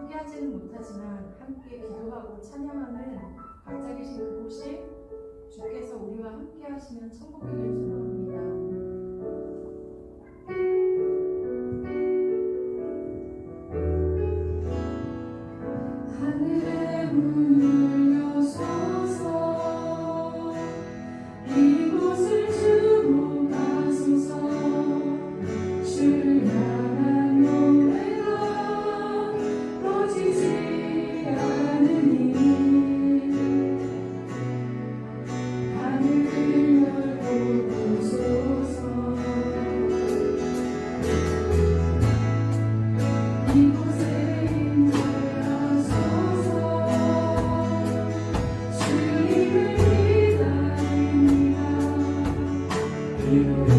함께하지는 못하지만 함께 기도하고 찬양하는 각자 계신 그곳이 주께서 우리와 함께하시는 천국이길 소망합니다. 하늘에 물려서서 이곳을 주로 가소서. 주를 향한 노래가 꺼지지 않으니 하늘을 열고 보소서. 이곳에 임재하소서. 주님을 기다립니다. 기도해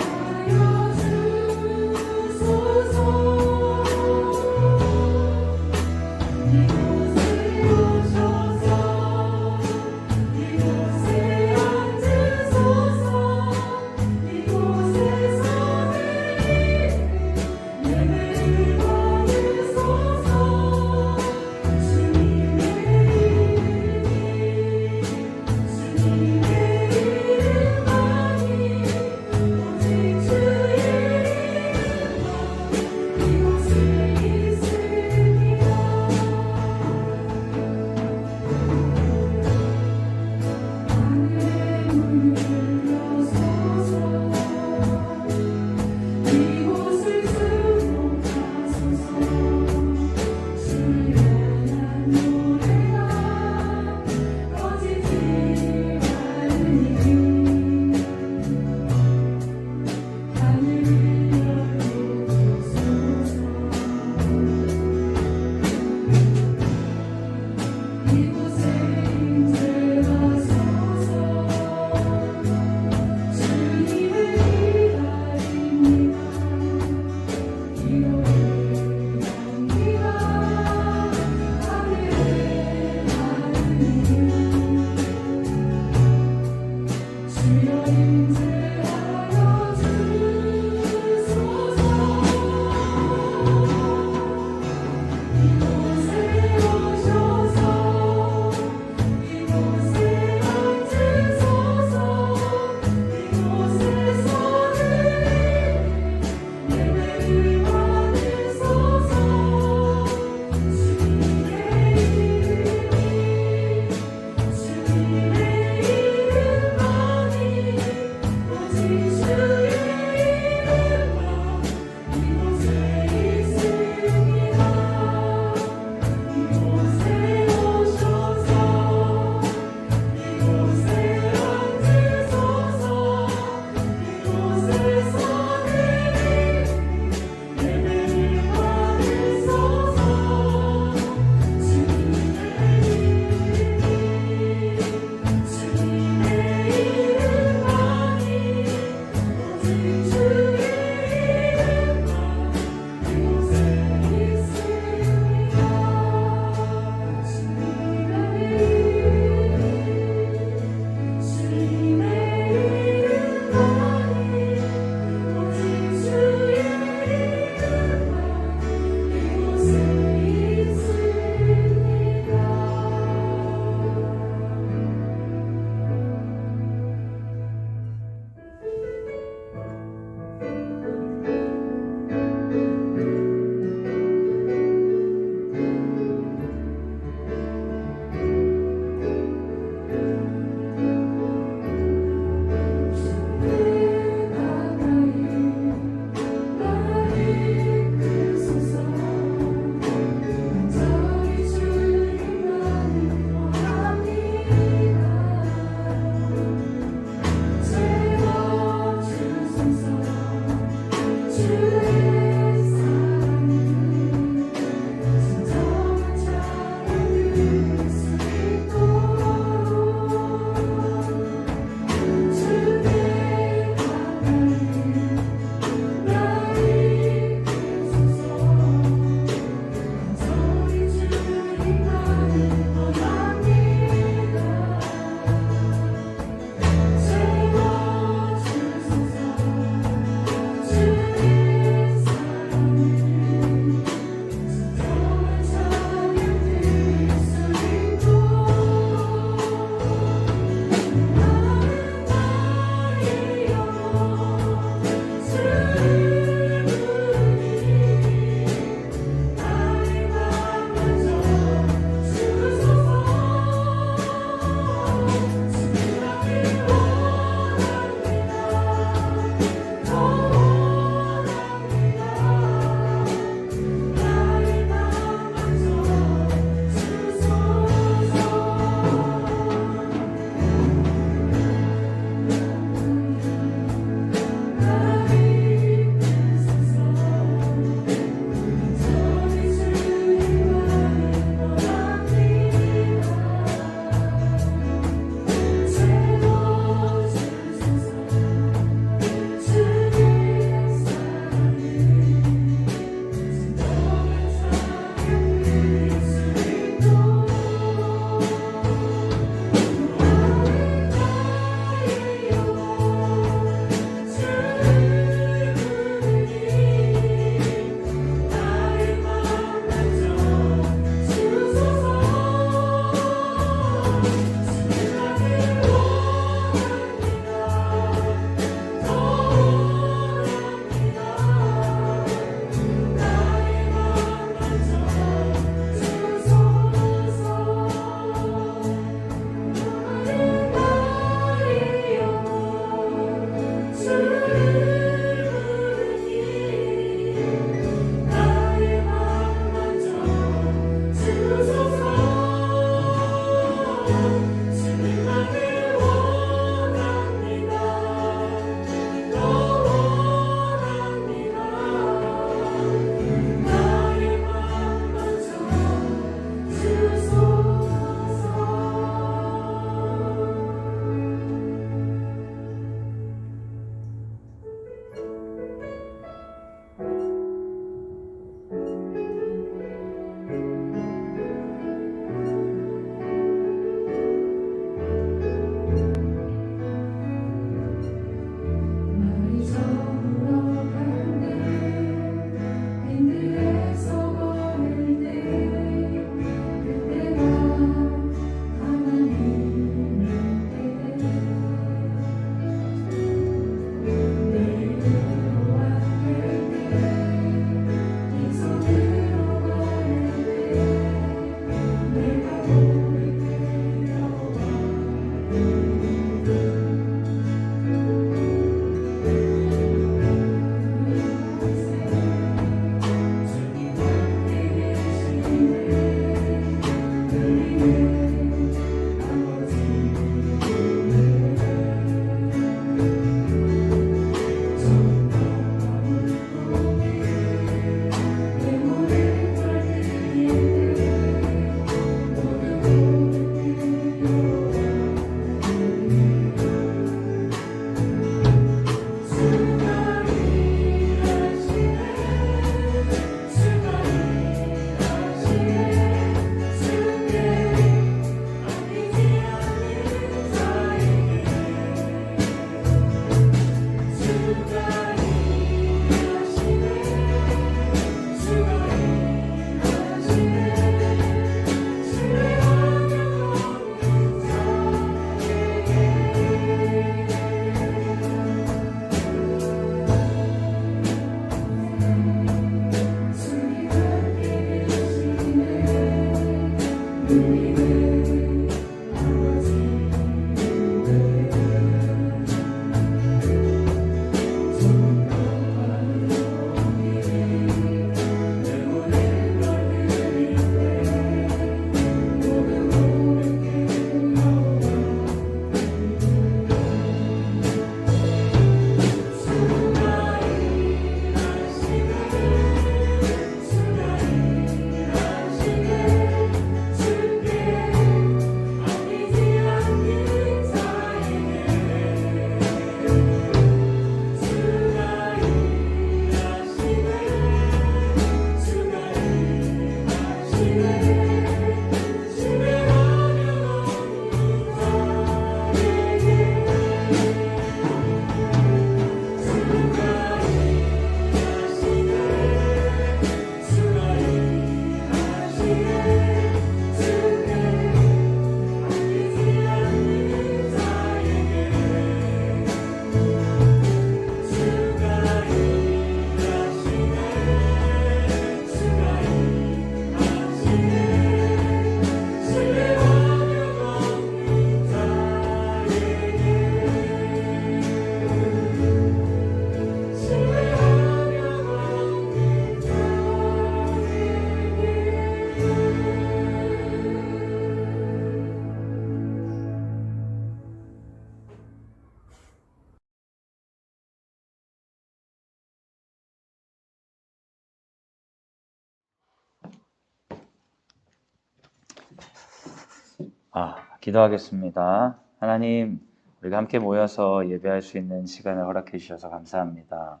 기도하겠습니다. 하나님, 우리가 함께 모여서 예배할 수 있는 시간을 허락해 주셔서 감사합니다.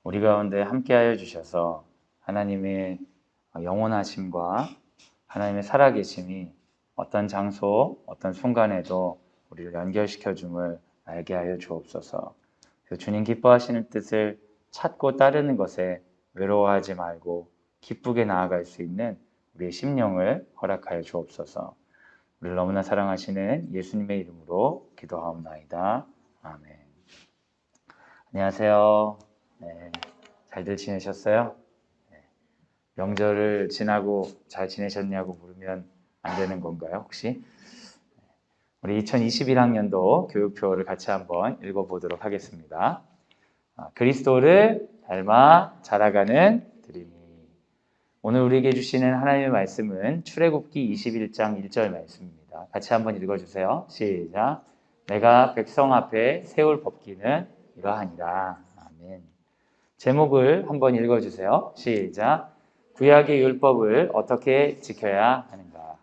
우리 가운데 함께하여 주셔서 하나님의 영원하심과 하나님의 살아계심이 어떤 장소, 어떤 순간에도 우리를 연결시켜 줌을 알게 하여 주옵소서. 그래서 주님 기뻐하시는 뜻을 찾고 따르는 것에 외로워하지 말고 기쁘게 나아갈 수 있는 우리의 심령을 허락하여 주옵소서. 우리를 너무나 사랑하시는 예수님의 이름으로 기도하옵나이다. 아멘. 안녕하세요. 네, 잘들 지내셨어요? 네, 명절을 지나고 잘 지내셨냐고 물으면 안 되는 건가요, 혹시? 우리 2021학년도 교육표를 같이 한번 읽어보도록 하겠습니다. 그리스도를 닮아 자라가는 드림이. 오늘 우리에게 주시는 하나님의 말씀은 출애굽기 21장 1절 말씀입니다. 같이 한번 읽어주세요. 시작. 내가 백성 앞에 세울 법기는 이러하니라. 아멘. 제목을 한번 읽어주세요. 시작. 구약의 율법을 어떻게 지켜야 하는가.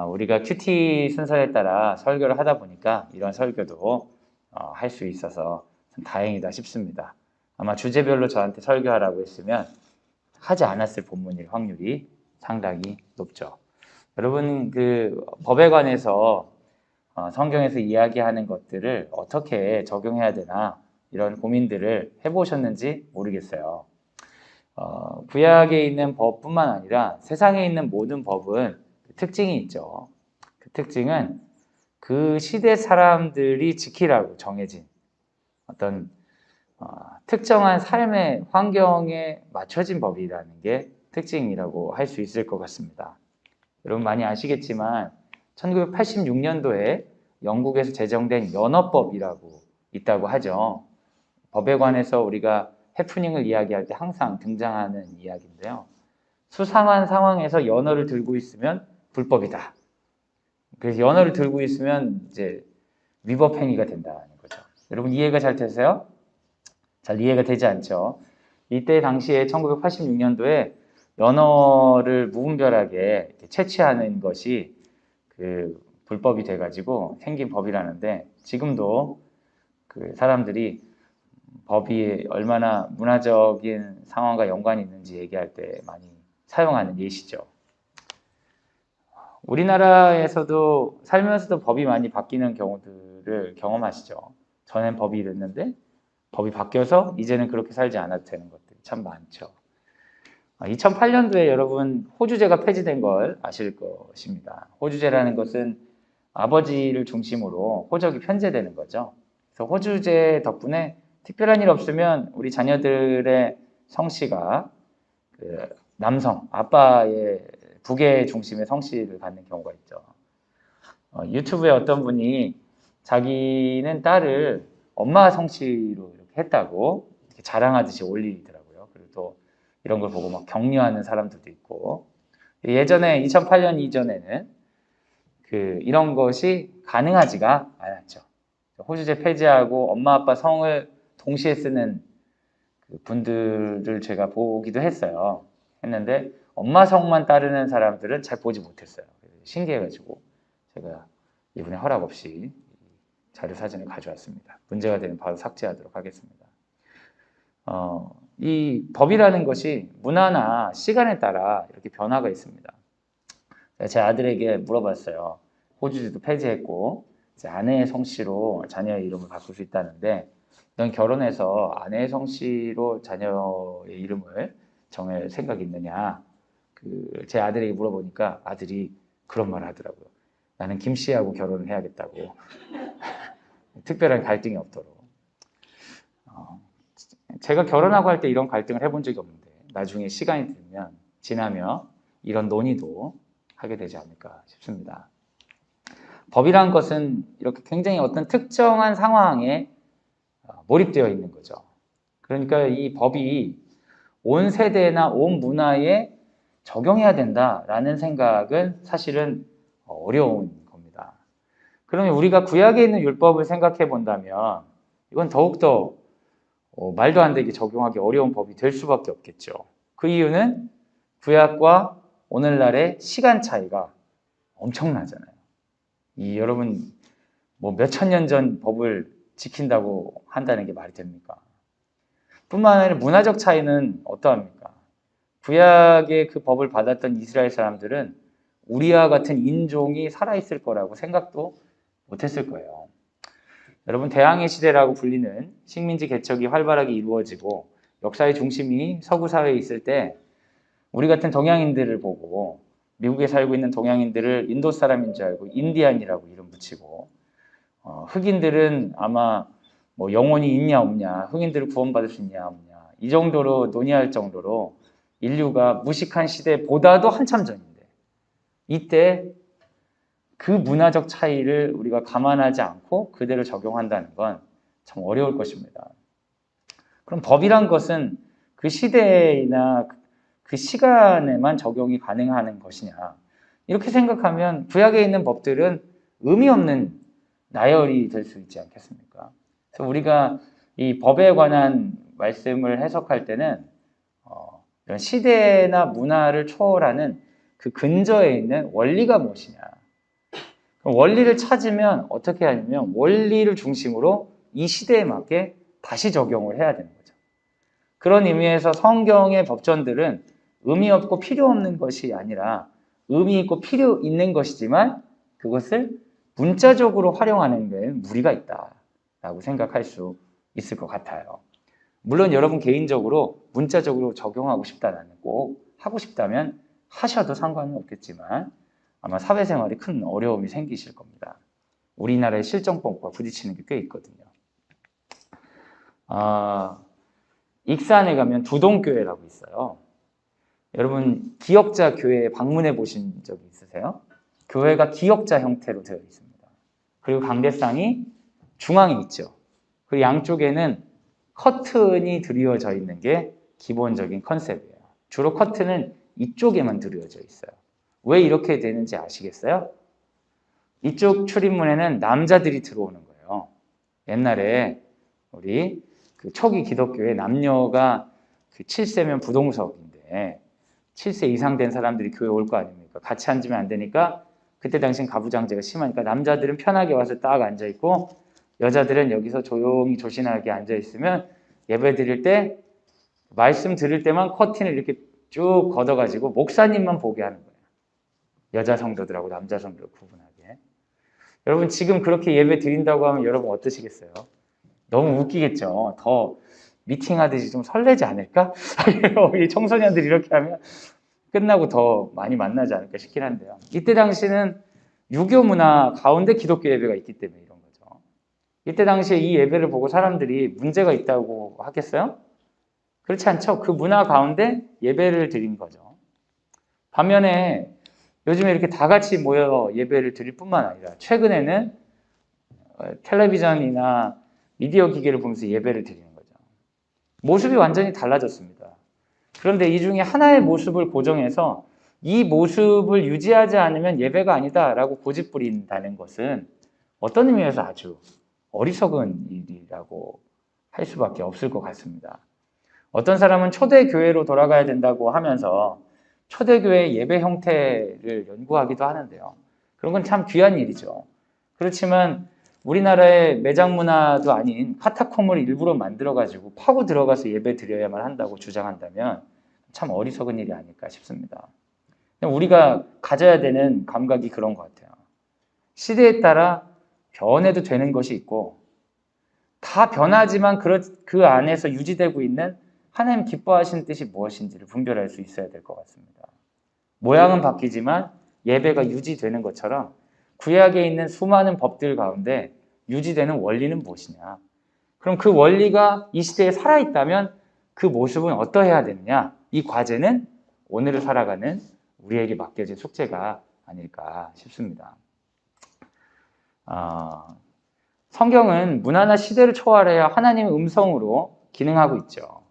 우리가 큐티 순서에 따라 설교를 하다 보니까 이런 설교도 할 수 있어서 참 다행이다 싶습니다. 아마 주제별로 저한테 설교하라고 했으면 하지 않았을 본문일 확률이 상당히 높죠. 여러분, 그 법에 관해서 성경에서 이야기하는 것들을 어떻게 적용해야 되나 이런 고민들을 해보셨는지 모르겠어요. 구약에 있는 법뿐만 아니라 세상에 있는 모든 법은 특징이 있죠. 그 특징은 그 시대 사람들이 지키라고 정해진 어떤 특정한 삶의 환경에 맞춰진 법이라는 게 특징이라고 할 수 있을 것 같습니다. 여러분 많이 아시겠지만 1986년도에 영국에서 제정된 연어법이라고 있다고 하죠. 법에 관해서 우리가 해프닝을 이야기할 때 항상 등장하는 이야기인데요. 수상한 상황에서 연어를 들고 있으면 불법이다. 그래서 연어를 들고 있으면 이제 위법 행위가 된다는 거죠. 여러분 이해가 잘 되세요? 잘 이해가 되지 않죠. 이때 당시에 1986년도에 연어를 무분별하게 채취하는 것이 그 불법이 돼가지고 생긴 법이라는데 지금도 그 사람들이 법이 얼마나 문화적인 상황과 연관이 있는지 얘기할 때 많이 사용하는 예시죠. 우리나라에서도 살면서도 법이 많이 바뀌는 경우들을 경험하시죠. 전엔 법이 이랬는데 법이 바뀌어서 이제는 그렇게 살지 않아도 되는 것들이 참 많죠. 2008년도에 여러분 호주제가 폐지된 걸 아실 것입니다. 호주제라는 것은 아버지를 중심으로 호적이 편제되는 거죠. 그래서 호주제 덕분에 특별한 일 없으면 우리 자녀들의 성씨가 그 남성, 아빠의 부계 중심의 성씨를 갖는 경우가 있죠. 유튜브에 어떤 분이 자기는 딸을 엄마 성씨로 이렇게 했다고 이렇게 자랑하듯이 올리더라고요. 그리고 또 이런 걸 보고 막 격려하는 사람들도 있고, 예전에 2008년 이전에는 이런 것이 가능하지가 않았죠. 호주제 폐지하고 엄마 아빠 성을 동시에 쓰는 분들을 제가 보기도 했는데 엄마 성만 따르는 사람들은 잘 보지 못했어요. 신기해가지고 제가 이분의 허락 없이 자료 사진을 가져왔습니다. 문제가 되면 바로 삭제하도록 하겠습니다. 이 법이라는 것이 문화나 시간에 따라 이렇게 변화가 있습니다. 제 아들에게 물어봤어요. 호주제도 폐지했고 이제 아내의 성씨로 자녀의 이름을 바꿀 수 있다는데 넌 결혼해서 아내의 성씨로 자녀의 이름을 정할 생각이 있느냐? 제 아들에게 물어보니까 아들이 그런 말을 하더라고요. 나는 김 씨하고 결혼을 해야겠다고. 특별한 갈등이 없도록. 제가 결혼하고 할 때 이런 갈등을 해본 적이 없는데 나중에 시간이 지나면 이런 논의도 하게 되지 않을까 싶습니다. 법이란 것은 이렇게 굉장히 어떤 특정한 상황에 몰입되어 있는 거죠. 그러니까 이 법이 온 세대나 온 문화에 적용해야 된다라는 생각은 사실은 어려운 겁니다. 그러면 우리가 구약에 있는 율법을 생각해 본다면 이건 더욱더 말도 안 되게 적용하기 어려운 법이 될 수밖에 없겠죠. 그 이유는 구약과 오늘날의 시간 차이가 엄청나잖아요. 여러분 뭐 몇천 년 전 법을 지킨다고 한다는 게 말이 됩니까? 뿐만 아니라 문화적 차이는 어떠합니까? 구약의 그 법을 받았던 이스라엘 사람들은 우리와 같은 인종이 살아있을 거라고 생각도 못했을 거예요. 여러분, 대항해 시대라고 불리는 식민지 개척이 활발하게 이루어지고 역사의 중심이 서구 사회에 있을 때 우리 같은 동양인들을 보고 미국에 살고 있는 동양인들을 인도 사람인 줄 알고 인디안이라고 이름 붙이고 흑인들은 아마 뭐 영혼이 있냐 없냐, 흑인들을 구원받을 수 있냐 없냐 이 정도로 논의할 정도로 인류가 무식한 시대보다도 한참 전인데 이때 그 문화적 차이를 우리가 감안하지 않고 그대로 적용한다는 건 참 어려울 것입니다. 그럼 법이란 것은 그 시대나 그 시간에만 적용이 가능한 것이냐? 이렇게 생각하면 구약에 있는 법들은 의미 없는 나열이 될 수 있지 않겠습니까? 그래서 우리가 이 법에 관한 말씀을 해석할 때는 이런 시대나 문화를 초월하는 그 근저에 있는 원리가 무엇이냐? 원리를 찾으면 어떻게 하냐면 원리를 중심으로 이 시대에 맞게 다시 적용을 해야 되는 거죠. 그런 의미에서 성경의 법전들은 의미 없고 필요 없는 것이 아니라 의미 있고 필요 있는 것이지만 그것을 문자적으로 활용하는 데는 무리가 있다라고 생각할 수 있을 것 같아요. 물론 여러분 개인적으로 문자적으로 적용하고 싶다는 꼭 하고 싶다면 하셔도 상관은 없겠지만 아마 사회생활에 큰 어려움이 생기실 겁니다. 우리나라의 실정법과 부딪히는 게 꽤 있거든요. 익산에 가면 두동교회라고 있어요. 여러분 기역자 교회에 방문해 보신 적이 있으세요? 교회가 기역자 형태로 되어 있습니다. 그리고 강대상이 중앙에 있죠. 그리고 양쪽에는 커튼이 드리워져 있는 게 기본적인 컨셉이에요. 주로 커튼은 이쪽에만 드리워져 있어요. 왜 이렇게 되는지 아시겠어요? 이쪽 출입문에는 남자들이 들어오는 거예요. 옛날에 우리 그 초기 기독교에 남녀가 그 7세면 부동석인데 7세 이상 된 사람들이 교회 올 거 아닙니까? 같이 앉으면 안 되니까 그때 당시엔 가부장제가 심하니까 남자들은 편하게 와서 딱 앉아있고 여자들은 여기서 조용히 조신하게 앉아있으면 예배 드릴 때 말씀 들을 때만 커튼을 이렇게 쭉 걷어가지고 목사님만 보게 하는 거예요. 여자 성도들하고 남자 성도를 구분하게. 여러분 지금 그렇게 예배 드린다고 하면 여러분 어떠시겠어요? 너무 웃기겠죠. 더 미팅하듯이 좀 설레지 않을까? 우리 청소년들이 이렇게 하면 끝나고 더 많이 만나지 않을까 싶긴 한데요. 이때 당시는 유교 문화 가운데 기독교 예배가 있기 때문에 이런 거죠. 이때 당시에 이 예배를 보고 사람들이 문제가 있다고 하겠어요? 그렇지 않죠. 그 문화 가운데 예배를 드린 거죠. 반면에 요즘에 이렇게 다 같이 모여 예배를 드릴 뿐만 아니라 최근에는 텔레비전이나 미디어 기계를 보면서 예배를 드리는 거죠. 모습이 완전히 달라졌습니다. 그런데 이 중에 하나의 모습을 고정해서 이 모습을 유지하지 않으면 예배가 아니다라고 고집부린다는 것은 어떤 의미에서 아주 어리석은 일이라고 할 수밖에 없을 것 같습니다. 어떤 사람은 초대교회로 돌아가야 된다고 하면서 초대교회 예배 형태를 연구하기도 하는데요. 그런 건 참 귀한 일이죠. 그렇지만 우리나라의 매장 문화도 아닌 카타콤을 일부러 만들어가지고 파고 들어가서 예배 드려야만 한다고 주장한다면 참 어리석은 일이 아닐까 싶습니다. 우리가 가져야 되는 감각이 그런 것 같아요. 시대에 따라 변해도 되는 것이 있고 다 변하지만 그 안에서 유지되고 있는 하나님 기뻐하시는 뜻이 무엇인지를 분별할 수 있어야 될 것 같습니다. 모양은 바뀌지만 예배가 유지되는 것처럼 구약에 있는 수많은 법들 가운데 유지되는 원리는 무엇이냐? 그럼 그 원리가 이 시대에 살아있다면 그 모습은 어떠해야 되느냐? 이 과제는 오늘을 살아가는 우리에게 맡겨진 숙제가 아닐까 싶습니다. 성경은 문화나 시대를 초월해야 하나님의 음성으로 기능하고 있죠.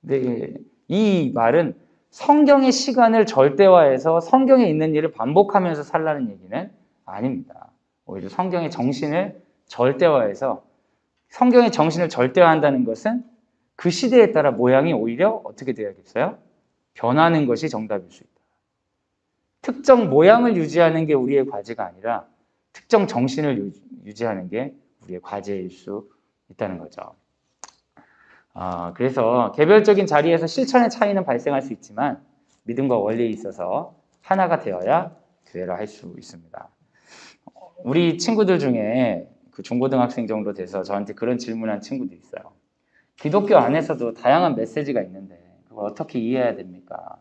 근데 이 말은 성경의 시간을 절대화해서 성경에 있는 일을 반복하면서 살라는 얘기는 아닙니다. 오히려 성경의 정신을 절대화해서 성경의 정신을 절대화한다는 것은 그 시대에 따라 모양이 오히려 어떻게 되어야겠어요? 변하는 것이 정답일 수 있다. 특정 모양을 유지하는 게 우리의 과제가 아니라 특정 정신을 유지하는 게 우리의 과제일 수 있다는 거죠. 그래서 개별적인 자리에서 실천의 차이는 발생할 수 있지만 믿음과 원리에 있어서 하나가 되어야 교회를 할 수 있습니다. 우리 친구들 중에 그 중고등학생 정도 돼서 저한테 그런 질문한 친구도 있어요. 기독교 안에서도 다양한 메시지가 있는데 그걸 어떻게 이해해야 됩니까?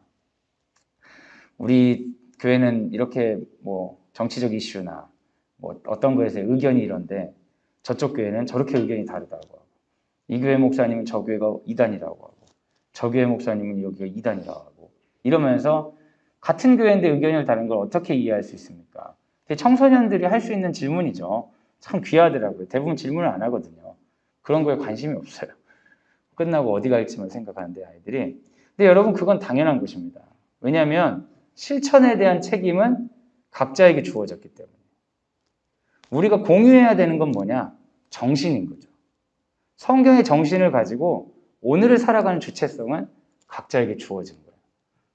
우리 교회는 이렇게 뭐 정치적 이슈나 뭐 어떤 거에서 의견이 이런데 저쪽 교회는 저렇게 의견이 다르다고 하고, 이 교회 목사님은 저 교회가 이단이라고 하고, 저 교회 목사님은 여기가 이단이라고 하고, 이러면서 같은 교회인데 의견이 다른 걸 어떻게 이해할 수 있습니까? 청소년들이 할 수 있는 질문이죠. 참 귀하더라고요. 대부분 질문을 안 하거든요. 그런 거에 관심이 없어요. 끝나고 어디 갈지만 생각하는데 아이들이. 근데 여러분 그건 당연한 것입니다. 왜냐하면 실천에 대한 책임은 각자에게 주어졌기 때문에. 우리가 공유해야 되는 건 뭐냐? 정신인 거죠. 성경의 정신을 가지고 오늘을 살아가는 주체성은 각자에게 주어진 거예요.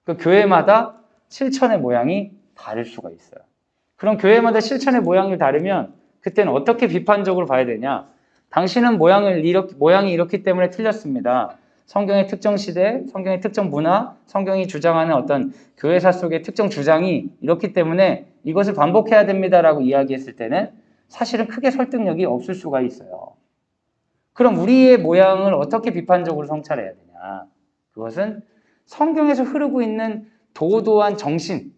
그 교회마다 실천의 모양이 다를 수가 있어요. 그럼 교회마다 실천의 모양이 다르면 그때는 어떻게 비판적으로 봐야 되냐? 당신은 모양이 이렇기 때문에 틀렸습니다. 성경의 특정 시대, 성경의 특정 문화, 성경이 주장하는 어떤 교회사 속의 특정 주장이 이렇기 때문에 이것을 반복해야 됩니다라고 이야기했을 때는 사실은 크게 설득력이 없을 수가 있어요. 그럼 우리의 모양을 어떻게 비판적으로 성찰해야 되냐? 그것은 성경에서 흐르고 있는 도도한 정신,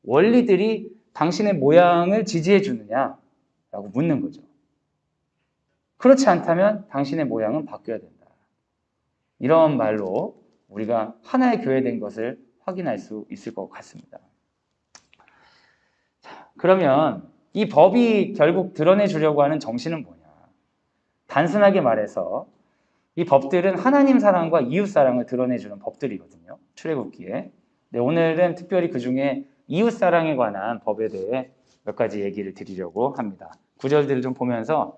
원리들이 당신의 모양을 지지해 주느냐라고 묻는 거죠. 그렇지 않다면 당신의 모양은 바뀌어야 된다. 이런 말로 우리가 하나의 교회된 것을 확인할 수 있을 것 같습니다. 자, 그러면 이 법이 결국 드러내 주려고 하는 정신은 뭐냐? 단순하게 말해서 이 법들은 하나님 사랑과 이웃 사랑을 드러내주는 법들이거든요. 출애굽기에. 네, 오늘은 특별히 그 중에 이웃 사랑에 관한 법에 대해 몇 가지 얘기를 드리려고 합니다. 구절들을 좀 보면서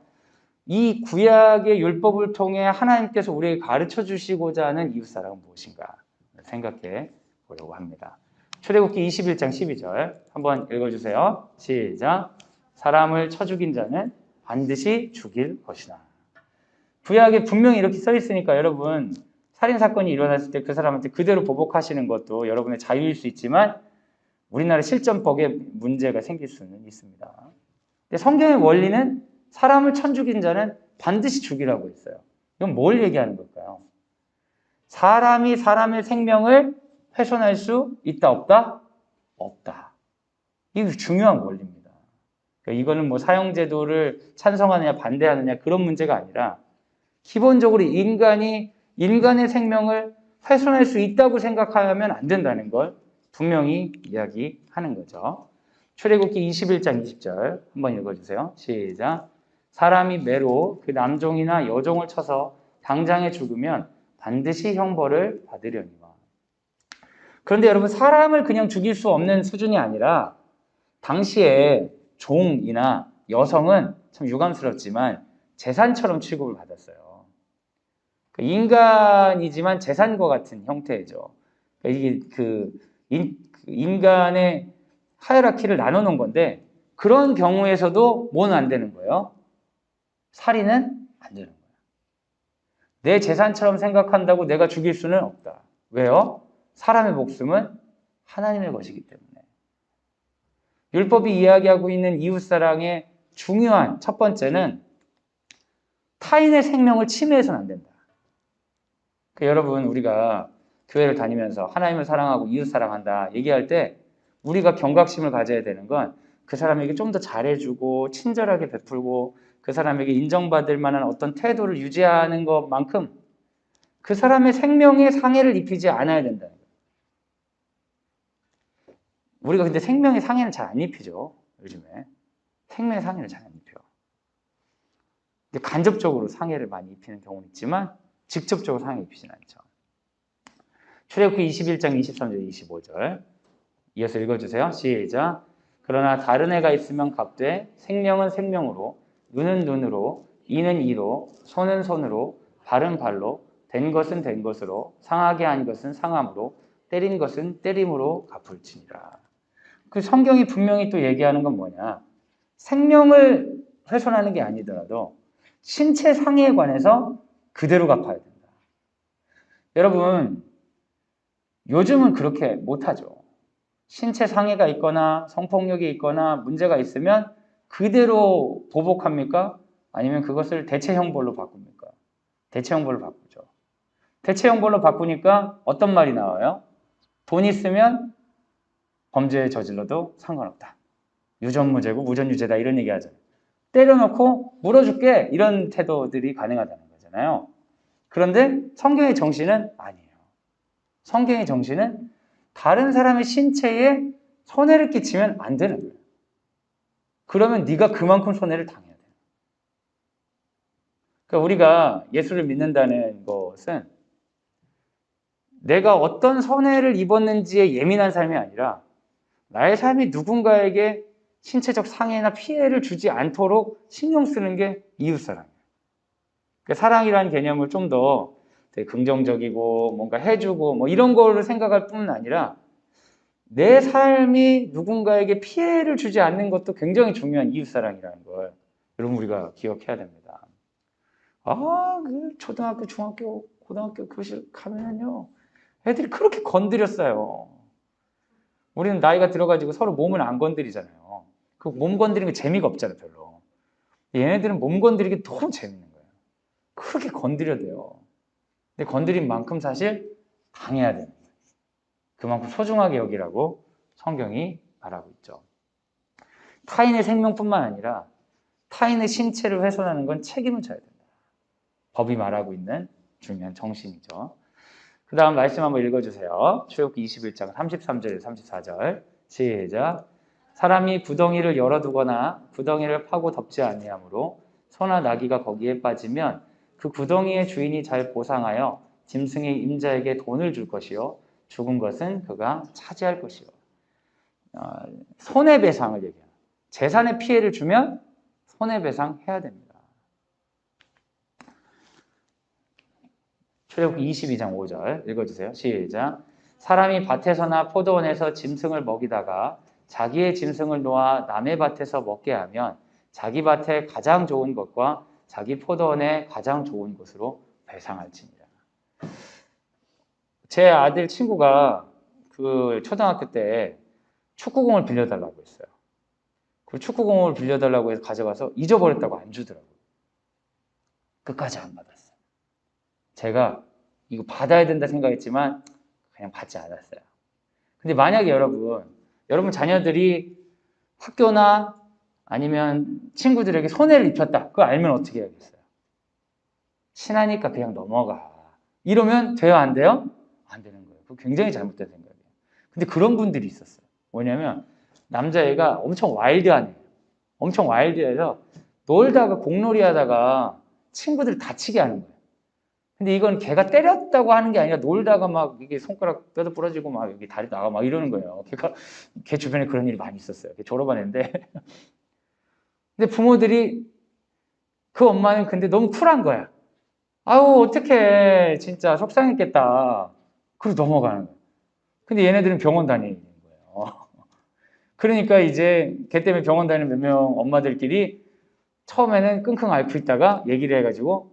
이 구약의 율법을 통해 하나님께서 우리에게 가르쳐 주시고자 하는 이웃 사랑은 무엇인가 생각해 보려고 합니다. 출애굽기 21장 12절 한번 읽어주세요. 시작. 사람을 쳐 죽인 자는 반드시 죽일 것이다. 구약에 분명히 이렇게 써 있으니까 여러분 살인사건이 일어났을 때 그 사람한테 그대로 보복하시는 것도 여러분의 자유일 수 있지만 우리나라 실전법에 문제가 생길 수는 있습니다. 근데 성경의 원리는 사람을 쳐 죽인 자는 반드시 죽이라고 했어요. 이건 뭘 얘기하는 걸까요? 사람이 사람의 생명을 훼손할 수 있다 없다? 없다. 이게 중요한 원리입니다. 그러니까 이거는 뭐 사형제도를 찬성하느냐 반대하느냐 그런 문제가 아니라 기본적으로 인간의 생명을 훼손할 수 있다고 생각하면 안 된다는 걸 분명히 이야기하는 거죠. 출애굽기 21장 20절 한번 읽어주세요. 시작. 사람이 매로 그 남종이나 여종을 쳐서 당장에 죽으면 반드시 형벌을 받으려니와. 그런데 여러분 사람을 그냥 죽일 수 없는 수준이 아니라 당시에 종이나 여성은 참 유감스럽지만 재산처럼 취급을 받았어요. 인간이지만 재산과 같은 형태죠. 이게 인간의 하이라키를 나눠놓은 건데 그런 경우에서도 뭐는 안 되는 거예요? 살인은 안 되는 거예요. 내 재산처럼 생각한다고 내가 죽일 수는 없다. 왜요? 사람의 목숨은 하나님의 것이기 때문에. 율법이 이야기하고 있는 이웃사랑의 중요한 첫 번째는 타인의 생명을 침해해서는 안 된다. 여러분 우리가 교회를 다니면서 하나님을 사랑하고 이웃 사랑한다 얘기할 때 우리가 경각심을 가져야 되는 건 그 사람에게 좀 더 잘해주고 친절하게 베풀고 그 사람에게 인정받을 만한 어떤 태도를 유지하는 것만큼 그 사람의 생명에 상해를 입히지 않아야 된다는 거예요. 우리가 근데 생명의 상해는 잘 안 입히죠. 요즘에 생명의 상해를 잘 안 입혀. 근데 간접적으로 상해를 많이 입히는 경우는 있지만 직접적으로 상해 입히지는 않죠. 출애굽기 21장 23절 25절 이어서 읽어주세요. 시작. 그러나 다른 애가 있으면 값되 생명은 생명으로 눈은 눈으로 이는 이로 손은 손으로 발은 발로 된 것은 된 것으로 상하게 한 것은 상함으로 때린 것은 때림으로 갚을지니라. 그 성경이 분명히 또 얘기하는 건 뭐냐? 생명을 훼손하는 게 아니더라도 신체 상해에 관해서 그대로 갚아야 된다. 여러분, 요즘은 그렇게 못하죠. 신체 상해가 있거나 성폭력이 있거나 문제가 있으면 그대로 보복합니까? 아니면 그것을 대체형벌로 바꿉니까? 대체형벌로 바꾸죠. 대체형벌로 바꾸니까 어떤 말이 나와요? 돈 있으면 범죄에 저질러도 상관없다. 유전무죄고 무전유죄다 이런 얘기 하잖아요. 때려놓고 물어줄게 이런 태도들이 가능하다는 거잖아요. 그런데 성경의 정신은 아니에요. 성경의 정신은 다른 사람의 신체에 손해를 끼치면 안 되는 거예요. 그러면 네가 그만큼 손해를 당해야 돼요. 그러니까 우리가 예수를 믿는다는 것은 내가 어떤 손해를 입었는지에 예민한 삶이 아니라 나의 삶이 누군가에게 신체적 상해나 피해를 주지 않도록 신경 쓰는 게 이웃사랑이에요. 그러니까 사랑이라는 개념을 좀 더 되게 긍정적이고 뭔가 해주고 뭐 이런 거를 생각할 뿐만 아니라 내 삶이 누군가에게 피해를 주지 않는 것도 굉장히 중요한 이웃사랑이라는 걸 여러분 우리가 기억해야 됩니다. 그 초등학교, 중학교, 고등학교 교실 가면요 애들이 그렇게 건드렸어요. 우리는 나이가 들어가지고 서로 몸을 안 건드리잖아요. 그 몸 건드리는 게 재미가 없잖아요, 별로. 얘네들은 몸 건드리기 너무 재밌는 거예요. 그렇게 건드려야 돼요. 근데 건드린 만큼 사실 당해야 되는 거예요. 그만큼 소중하게 여기라고 성경이 말하고 있죠. 타인의 생명뿐만 아니라 타인의 신체를 훼손하는 건 책임을 져야 된다. 법이 말하고 있는 중요한 정신이죠. 그 다음 말씀 한번 읽어주세요. 출애굽기 21장 33절 34절 시작. 사람이 구덩이를 열어두거나 구덩이를 파고 덮지 아니하므로 소나 나귀가 거기에 빠지면 그 구덩이의 주인이 잘 보상하여 짐승의 임자에게 돈을 줄 것이요 죽은 것은 그가 차지할 것이요. 손해배상을 얘기해요. 재산의 피해를 주면 손해배상해야 됩니다. 출애굽기 22장 5절 읽어주세요. 시작. 사람이 밭에서나 포도원에서 짐승을 먹이다가 자기의 짐승을 놓아 남의 밭에서 먹게 하면 자기 밭에 가장 좋은 것과 자기 포도원에 가장 좋은 것으로 배상할지니라. 제 아들 친구가 그 초등학교 때 축구공을 빌려달라고 했어요. 그 축구공을 빌려달라고 해서 가져가서 잊어버렸다고 안 주더라고요. 끝까지 안 받았어요. 제가 이거 받아야 된다 생각했지만 그냥 받지 않았어요. 근데 만약에 여러분 자녀들이 학교나 아니면 친구들에게 손해를 입혔다. 그거 알면 어떻게 해야겠어요? 친하니까 그냥 넘어가. 이러면 돼요? 안 돼요? 안 되는 거예요. 그거 굉장히 잘못된 생각이에요. 근데 그런 분들이 있었어요. 뭐냐면 남자애가 엄청 와일드한 애예요. 엄청 와일드해서 놀다가 공놀이 하다가 친구들 다치게 하는 거예요. 근데 이건 걔가 때렸다고 하는 게 아니라 놀다가 막 이게 손가락 뼈도 부러지고 막 여기 다리 나가 막 이러는 거예요. 걔 주변에 그런 일이 많이 있었어요. 걔 졸업한 애인데. 근데 부모들이 그 엄마는 근데 너무 쿨한 거야. 아우 어떡해 진짜 속상했겠다. 그리고 넘어가는 거야. 근데 얘네들은 병원 다니는 거예요. 그러니까 이제 걔 때문에 병원 다니는 몇 명 엄마들끼리 처음에는 끙끙 앓고 있다가 얘기를 해가지고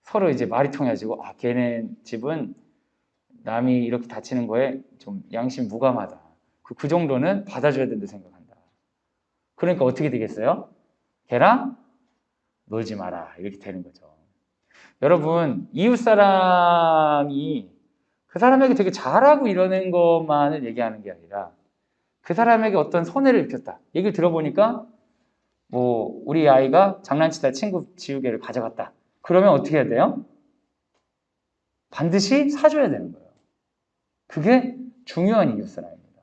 서로 이제 말이 통해가지고 걔네 집은 남이 이렇게 다치는 거에 좀 양심 무감하다. 그 정도는 받아줘야 된다 생각한다. 그러니까 어떻게 되겠어요? 걔랑 놀지 마라 이렇게 되는 거죠. 여러분 이웃사랑이 그 사람에게 되게 잘하고 이러는 것만을 얘기하는 게 아니라 그 사람에게 어떤 손해를 입혔다. 얘기를 들어보니까 뭐 우리 아이가 장난치다 친구 지우개를 가져갔다. 그러면 어떻게 해야 돼요? 반드시 사줘야 되는 거예요. 그게 중요한 이웃사랑입니다.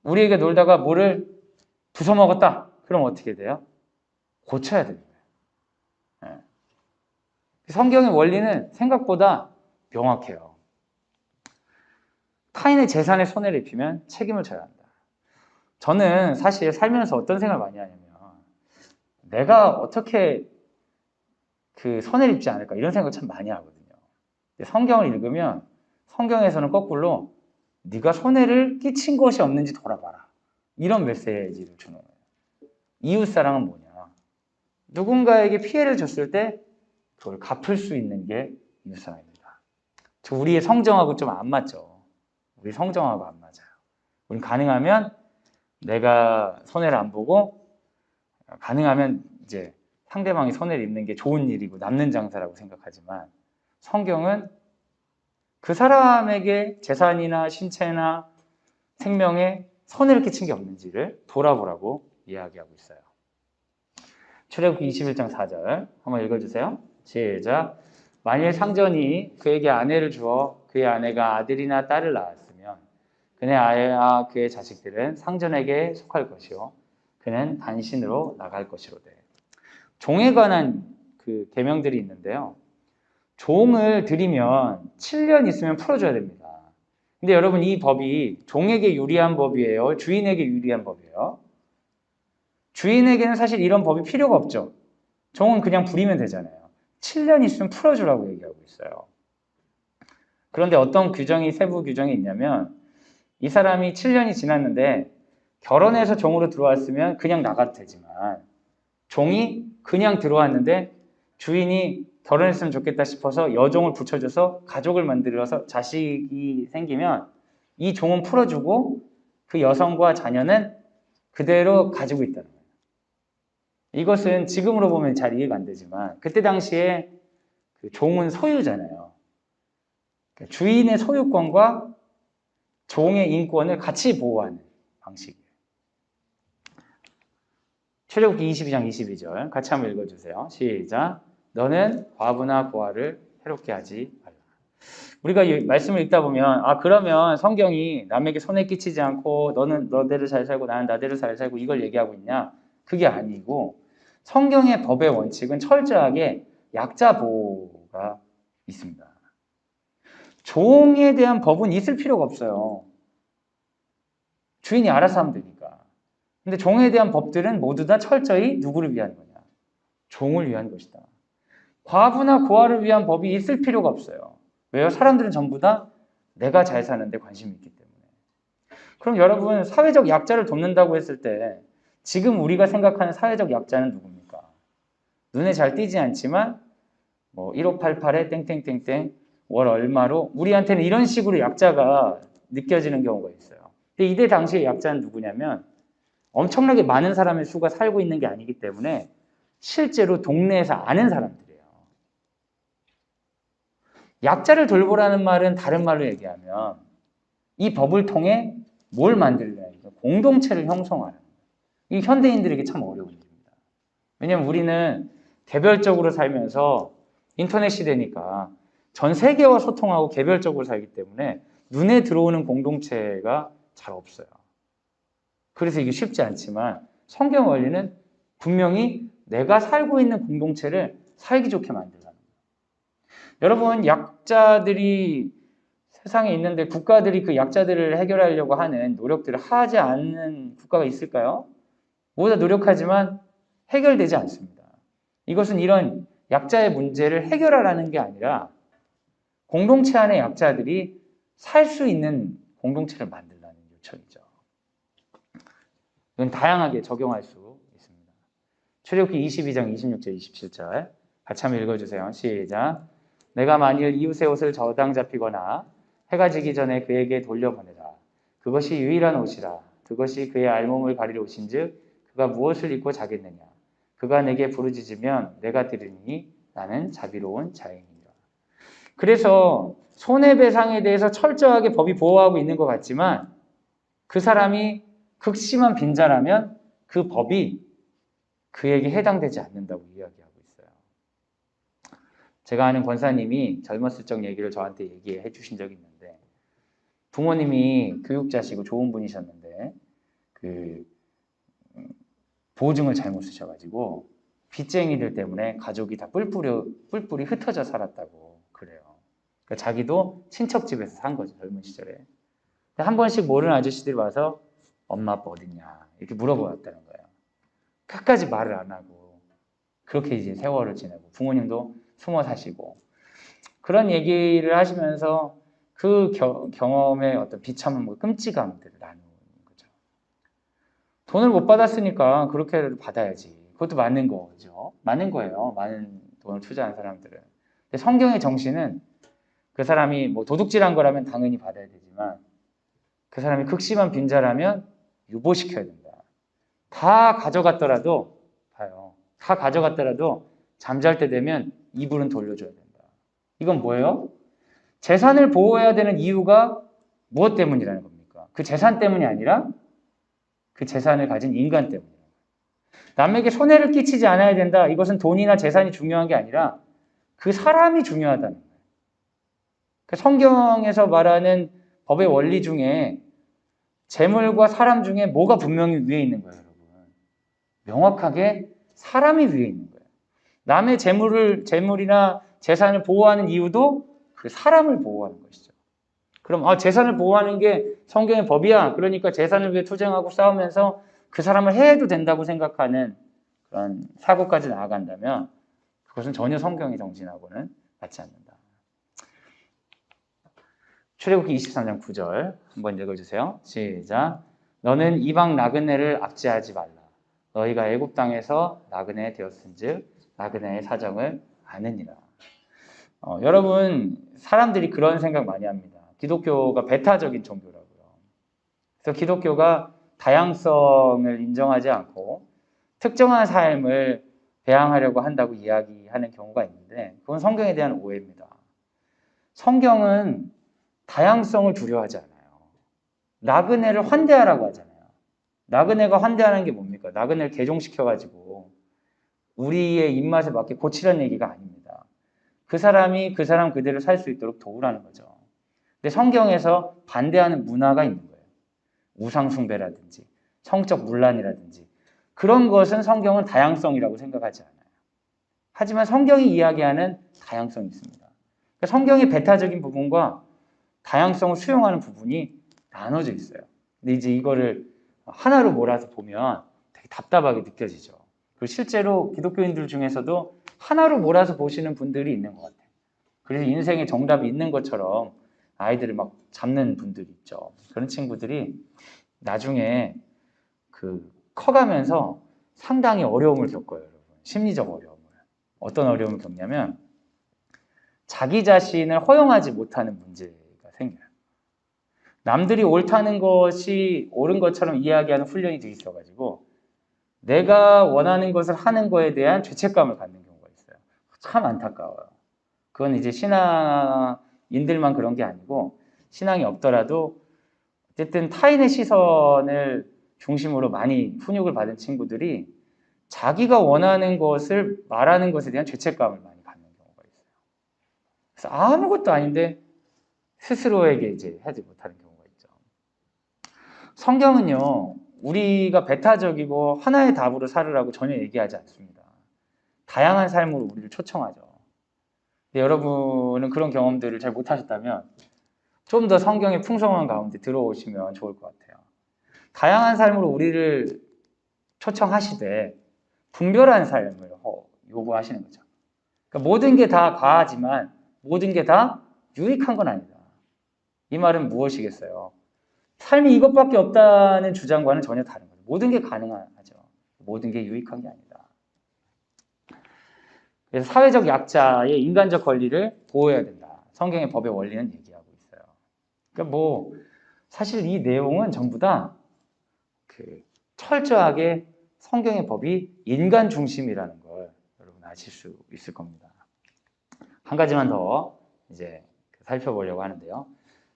우리에게 놀다가 뭐를 부숴먹었다. 그럼 어떻게 돼요? 고쳐야 됩니다. 네. 성경의 원리는 생각보다 명확해요. 타인의 재산에 손해를 입히면 책임을 져야 한다. 저는 사실 살면서 어떤 생각을 많이 하냐면 내가 어떻게 그 손해를 입지 않을까 이런 생각을 참 많이 하거든요. 근데 성경을 읽으면 성경에서는 거꾸로 네가 손해를 끼친 것이 없는지 돌아봐라. 이런 메시지를 주는 거예요. 이웃사랑은 뭐냐? 누군가에게 피해를 줬을 때 그걸 갚을 수 있는 게 이웃사랑입니다. 우리의 성정하고 좀 안 맞죠? 우리 성정하고 안 맞아요. 우린 가능하면 내가 손해를 안 보고 가능하면 이제 상대방이 손해를 입는 게 좋은 일이고 남는 장사라고 생각하지만 성경은 그 사람에게 재산이나 신체나 생명에 손해를 끼친 게 없는지를 돌아보라고 이야기하고 있어요. 출애굽기 21장 4절 한번 읽어주세요. 시작. 만일 상전이 그에게 아내를 주어 그의 아내가 아들이나 딸을 낳았으면 그의 아내와 그의 자식들은 상전에게 속할 것이요 그는 단신으로 나갈 것이로되. 종에 관한 그 계명들이 있는데요. 종을 들이면 7년 있으면 풀어줘야 됩니다. 근데 여러분 이 법이 종에게 유리한 법이에요? 주인에게 유리한 법이에요? 주인에게는 사실 이런 법이 필요가 없죠. 종은 그냥 부리면 되잖아요. 7년 있으면 풀어주라고 얘기하고 있어요. 그런데 어떤 규정이 세부 규정이 있냐면 이 사람이 7년이 지났는데 결혼해서 종으로 들어왔으면 그냥 나가도 되지만 종이 그냥 들어왔는데 주인이 결혼했으면 좋겠다 싶어서 여종을 붙여줘서 가족을 만들어서 자식이 생기면 이 종은 풀어주고 그 여성과 자녀는 그대로 가지고 있다는 거예요. 이것은 지금으로 보면 잘 이해가 안 되지만 그때 당시에 그 종은 소유잖아요. 그러니까 주인의 소유권과 종의 인권을 같이 보호하는 방식이에요. 출애굽기 22장 22절 같이 한번 읽어주세요. 시작. 너는 과부나 고아를 해롭게 하지 말라. 우리가 이 말씀을 읽다 보면 그러면 성경이 남에게 손해 끼치지 않고 너는 너대로 잘 살고 나는 나대로 잘 살고 이걸 얘기하고 있냐? 그게 아니고 성경의 법의 원칙은 철저하게 약자 보호가 있습니다. 종에 대한 법은 있을 필요가 없어요. 주인이 알아서 하면 되니까. 근데 종에 대한 법들은 모두 다 철저히 누구를 위한 거냐? 종을 위한 것이다. 과부나 고아를 위한 법이 있을 필요가 없어요. 왜요? 사람들은 전부 다 내가 잘 사는데 관심이 있기 때문에. 그럼 여러분 사회적 약자를 돕는다고 했을 때 지금 우리가 생각하는 사회적 약자는 누굽니까? 눈에 잘 띄지 않지만 1588에 땡땡땡땡 월 얼마로 우리한테는 이런 식으로 약자가 느껴지는 경우가 있어요. 근데 이때 당시의 약자는 누구냐면 엄청나게 많은 사람의 수가 살고 있는 게 아니기 때문에 실제로 동네에서 아는 사람들이에요. 약자를 돌보라는 말은 다른 말로 얘기하면 이 법을 통해 뭘 만들려니까 공동체를 형성하는 거예요. 이 현대인들에게 참 어려운 일입니다. 왜냐하면 우리는 개별적으로 살면서 인터넷 시대니까 전 세계와 소통하고 개별적으로 살기 때문에 눈에 들어오는 공동체가 잘 없어요. 그래서 이게 쉽지 않지만 성경 원리는 분명히 내가 살고 있는 공동체를 살기 좋게 만들라는 거예요. 여러분 약자들이 세상에 있는데 국가들이 그 약자들을 해결하려고 하는 노력들을 하지 않는 국가가 있을까요? 모두 다 노력하지만 해결되지 않습니다. 이것은 이런 약자의 문제를 해결하라는 게 아니라 공동체 안의 약자들이 살 수 있는 공동체를 만들라는 요청이죠. 이건 다양하게 적용할 수 있습니다. 출애굽기 22장 26절 27절 같이 한번 읽어주세요. 시작. 내가 만일 이웃의 옷을 저당 잡히거나 해가 지기 전에 그에게 돌려보내라. 그것이 유일한 옷이라. 그것이 그의 알몸을 가리려 옷인즉 그가 무엇을 입고 자겠느냐. 그가 내게 부르짖으면 내가 들으니 나는 자비로운 자인이라. 그래서 손해배상에 대해서 철저하게 법이 보호하고 있는 것 같지만 그 사람이 극심한 빈자라면 그 법이 그에게 해당되지 않는다고 이야기하고 있어요. 제가 아는 권사님이 젊었을 적 얘기를 저한테 얘기해 주신 적이 있는데 부모님이 교육자시고 좋은 분이셨는데 그 보증을 잘못 쓰셔가지고 빚쟁이들 때문에 가족이 다 뿔뿔이 흩어져 살았다고 그래요. 그러니까 자기도 친척 집에서 산 거죠, 젊은 시절에. 한 번씩 모르는 아저씨들이 와서 엄마 아빠 어딨냐 이렇게 물어보았다는 거예요. 끝까지 말을 안 하고 그렇게 이제 세월을 지내고 부모님도 숨어 사시고 그런 얘기를 하시면서 그 경험의 어떤 비참함과 끔찍함들을 나누는 거죠. 돈을 못 받았으니까 그렇게 받아야지. 그것도 맞는 거죠. 맞는 거예요. 많은 돈을 투자한 사람들은. 근데 성경의 정신은 그 사람이 뭐 도둑질한 거라면 당연히 받아야 되지만 그 사람이 극심한 빈자라면 유보시켜야 된다. 다 가져갔더라도 봐요. 다 가져갔더라도 잠잘 때 되면 이불은 돌려줘야 된다. 이건 뭐예요? 재산을 보호해야 되는 이유가 무엇 때문이라는 겁니까? 그 재산 때문이 아니라 그 재산을 가진 인간 때문이에요. 남에게 손해를 끼치지 않아야 된다. 이것은 돈이나 재산이 중요한 게 아니라 그 사람이 중요하다는 거예요. 그 성경에서 말하는 법의 원리 중에 재물과 사람 중에 뭐가 분명히 위에 있는 거예요, 여러분? 명확하게 사람이 위에 있는 거예요. 남의 재물이나 재산을 보호하는 이유도 그 사람을 보호하는 것이죠. 그럼 재산을 보호하는 게 성경의 법이야. 그러니까 재산을 위해 투쟁하고 싸우면서 그 사람을 해해도 된다고 생각하는 그런 사고까지 나아간다면 그것은 전혀 성경의 정신하고는 맞지 않는다. 출애굽기 23장 9절 한번 읽어주세요. 시작. 너는 이방 나그네를 압제하지 말라. 너희가 애굽 땅에서 나그네 되었은즉 나그네의 사정을 아느니라. 여러분 사람들이 그런 생각 많이 합니다. 기독교가 배타적인 종교라고요. 그래서 기독교가 다양성을 인정하지 않고 특정한 삶을 배양하려고 한다고 이야기하는 경우가 있는데 그건 성경에 대한 오해입니다. 성경은 다양성을 두려워하지 않아요. 나그네를 환대하라고 하잖아요. 나그네가 환대하는 게 뭡니까? 나그네를 개종시켜가지고 우리의 입맛에 맞게 고치라는 얘기가 아닙니다. 그 사람이 그 사람 그대로 살 수 있도록 도우라는 거죠. 근데 성경에서 반대하는 문화가 있는 거예요. 우상숭배라든지 성적 문란이라든지 그런 것은 성경은 다양성이라고 생각하지 않아요. 하지만 성경이 이야기하는 다양성이 있습니다. 그러니까 성경의 배타적인 부분과 다양성을 수용하는 부분이 나눠져 있어요. 근데 이제 이거를 하나로 몰아서 보면 되게 답답하게 느껴지죠. 그리고 실제로 기독교인들 중에서도 하나로 몰아서 보시는 분들이 있는 것 같아요. 그래서 인생에 정답이 있는 것처럼 아이들을 막 잡는 분들이 있죠. 그런 친구들이 나중에 커가면서 상당히 어려움을 겪어요, 여러분. 심리적 어려움을. 어떤 어려움을 겪냐면 자기 자신을 허용하지 못하는 문제가 생겨요. 남들이 옳다는 것이 옳은 것처럼 이야기하는 훈련이 돼 있어가지고 내가 원하는 것을 하는 거에 대한 죄책감을 갖는 경우가 있어요. 참 안타까워요. 그건 이제 신앙인들만 그런 게 아니고 신앙이 없더라도 어쨌든 타인의 시선을 중심으로 많이 훈육을 받은 친구들이 자기가 원하는 것을 말하는 것에 대한 죄책감을 많이 갖는 경우가 있어요. 그래서 아무것도 아닌데 스스로에게 이제 하지 못하는 경우가 있죠. 성경은요, 우리가 배타적이고 하나의 답으로 살으라고 전혀 얘기하지 않습니다. 다양한 삶으로 우리를 초청하죠. 근데 여러분은 그런 경험들을 잘 못하셨다면 좀 더 성경의 풍성한 가운데 들어오시면 좋을 것 같아요. 다양한 삶으로 우리를 초청하시되 분별한 삶을 요구하시는 거죠. 그러니까 모든 게 다 과하지만 모든 게 다 유익한 건 아니다. 이 말은 무엇이겠어요? 삶이 이것밖에 없다는 주장과는 전혀 다른 거죠. 모든 게 가능하죠. 모든 게 유익한 게 아니다. 그래서 사회적 약자의 인간적 권리를 보호해야 된다. 성경의 법의 원리는 얘기하고 있어요. 그러니까 사실 이 내용은 전부 다 철저하게 성경의 법이 인간 중심이라는 걸 여러분 아실 수 있을 겁니다. 한 가지만 더 이제 살펴보려고 하는데요.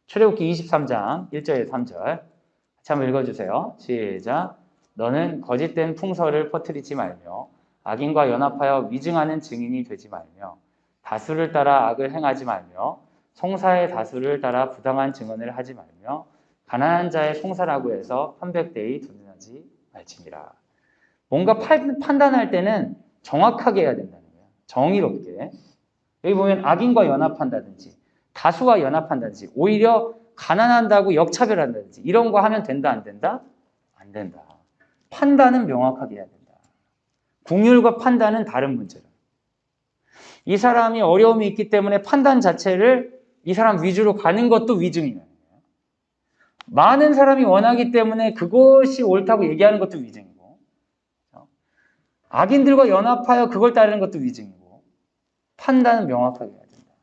출애굽기 23장 1절에 3절 같이 한번 읽어주세요. 시작. 너는 거짓된 풍설을 퍼뜨리지 말며 악인과 연합하여 위증하는 증인이 되지 말며 다수를 따라 악을 행하지 말며 송사의 다수를 따라 부당한 증언을 하지 말며 가난한 자의 송사라고 해서 환백되이 도전하지 말지니라. 뭔가 판단할 때는 정확하게 해야 된다는 거예요. 정의롭게. 여기 보면 악인과 연합한다든지 다수와 연합한다든지 오히려 가난한다고 역차별한다든지 이런 거 하면 된다 안 된다? 안 된다. 판단은 명확하게 해야 된다. 국률과 판단은 다른 문제다. 이 사람이 어려움이 있기 때문에 판단 자체를 이 사람 위주로 가는 것도 위증이에요. 많은 사람이 원하기 때문에 그것이 옳다고 얘기하는 것도 위증이고, 악인들과 연합하여 그걸 따르는 것도 위증이고, 판단은 명확하게 해야 된다.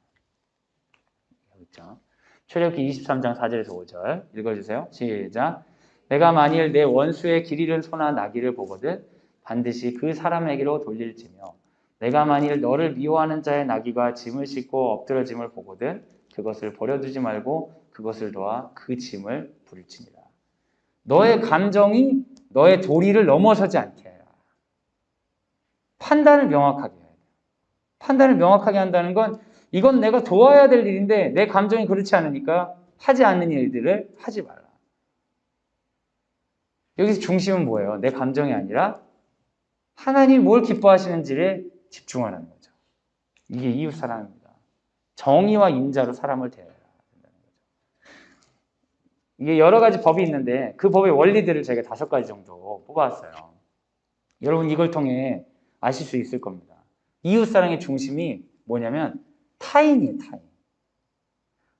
그렇죠? 출애굽기 23장 4절에서 5절 읽어주세요. 시작. 내가 만일 내 원수의 길 잃은 소나 나귀를 보거든 반드시 그 사람에게로 돌릴지며 내가 만일 너를 미워하는 자의 나귀가 짐을 싣고 엎드러짐을 보거든 그것을 버려두지 말고 그것을 놓아 그 짐을 부릴지니라. 너의 감정이 너의 도리를 넘어서지 않게 해라. 판단을 명확하게 해야 돼요. 판단을 명확하게 한다는 건 이건 내가 도와야 될 일인데 내 감정이 그렇지 않으니까 하지 않는 일들을 하지 말라. 여기서 중심은 뭐예요? 내 감정이 아니라 하나님이 뭘 기뻐하시는지에 집중하는 거죠. 이게 이웃사랑입니다. 정의와 인자로 사람을 대해야 된다는 거죠. 이게 여러 가지 법이 있는데 그 법의 원리들을 제가 5가지 정도 뽑아왔어요. 여러분 이걸 통해 아실 수 있을 겁니다. 이웃사랑의 중심이 뭐냐면 타인이에요. 타인.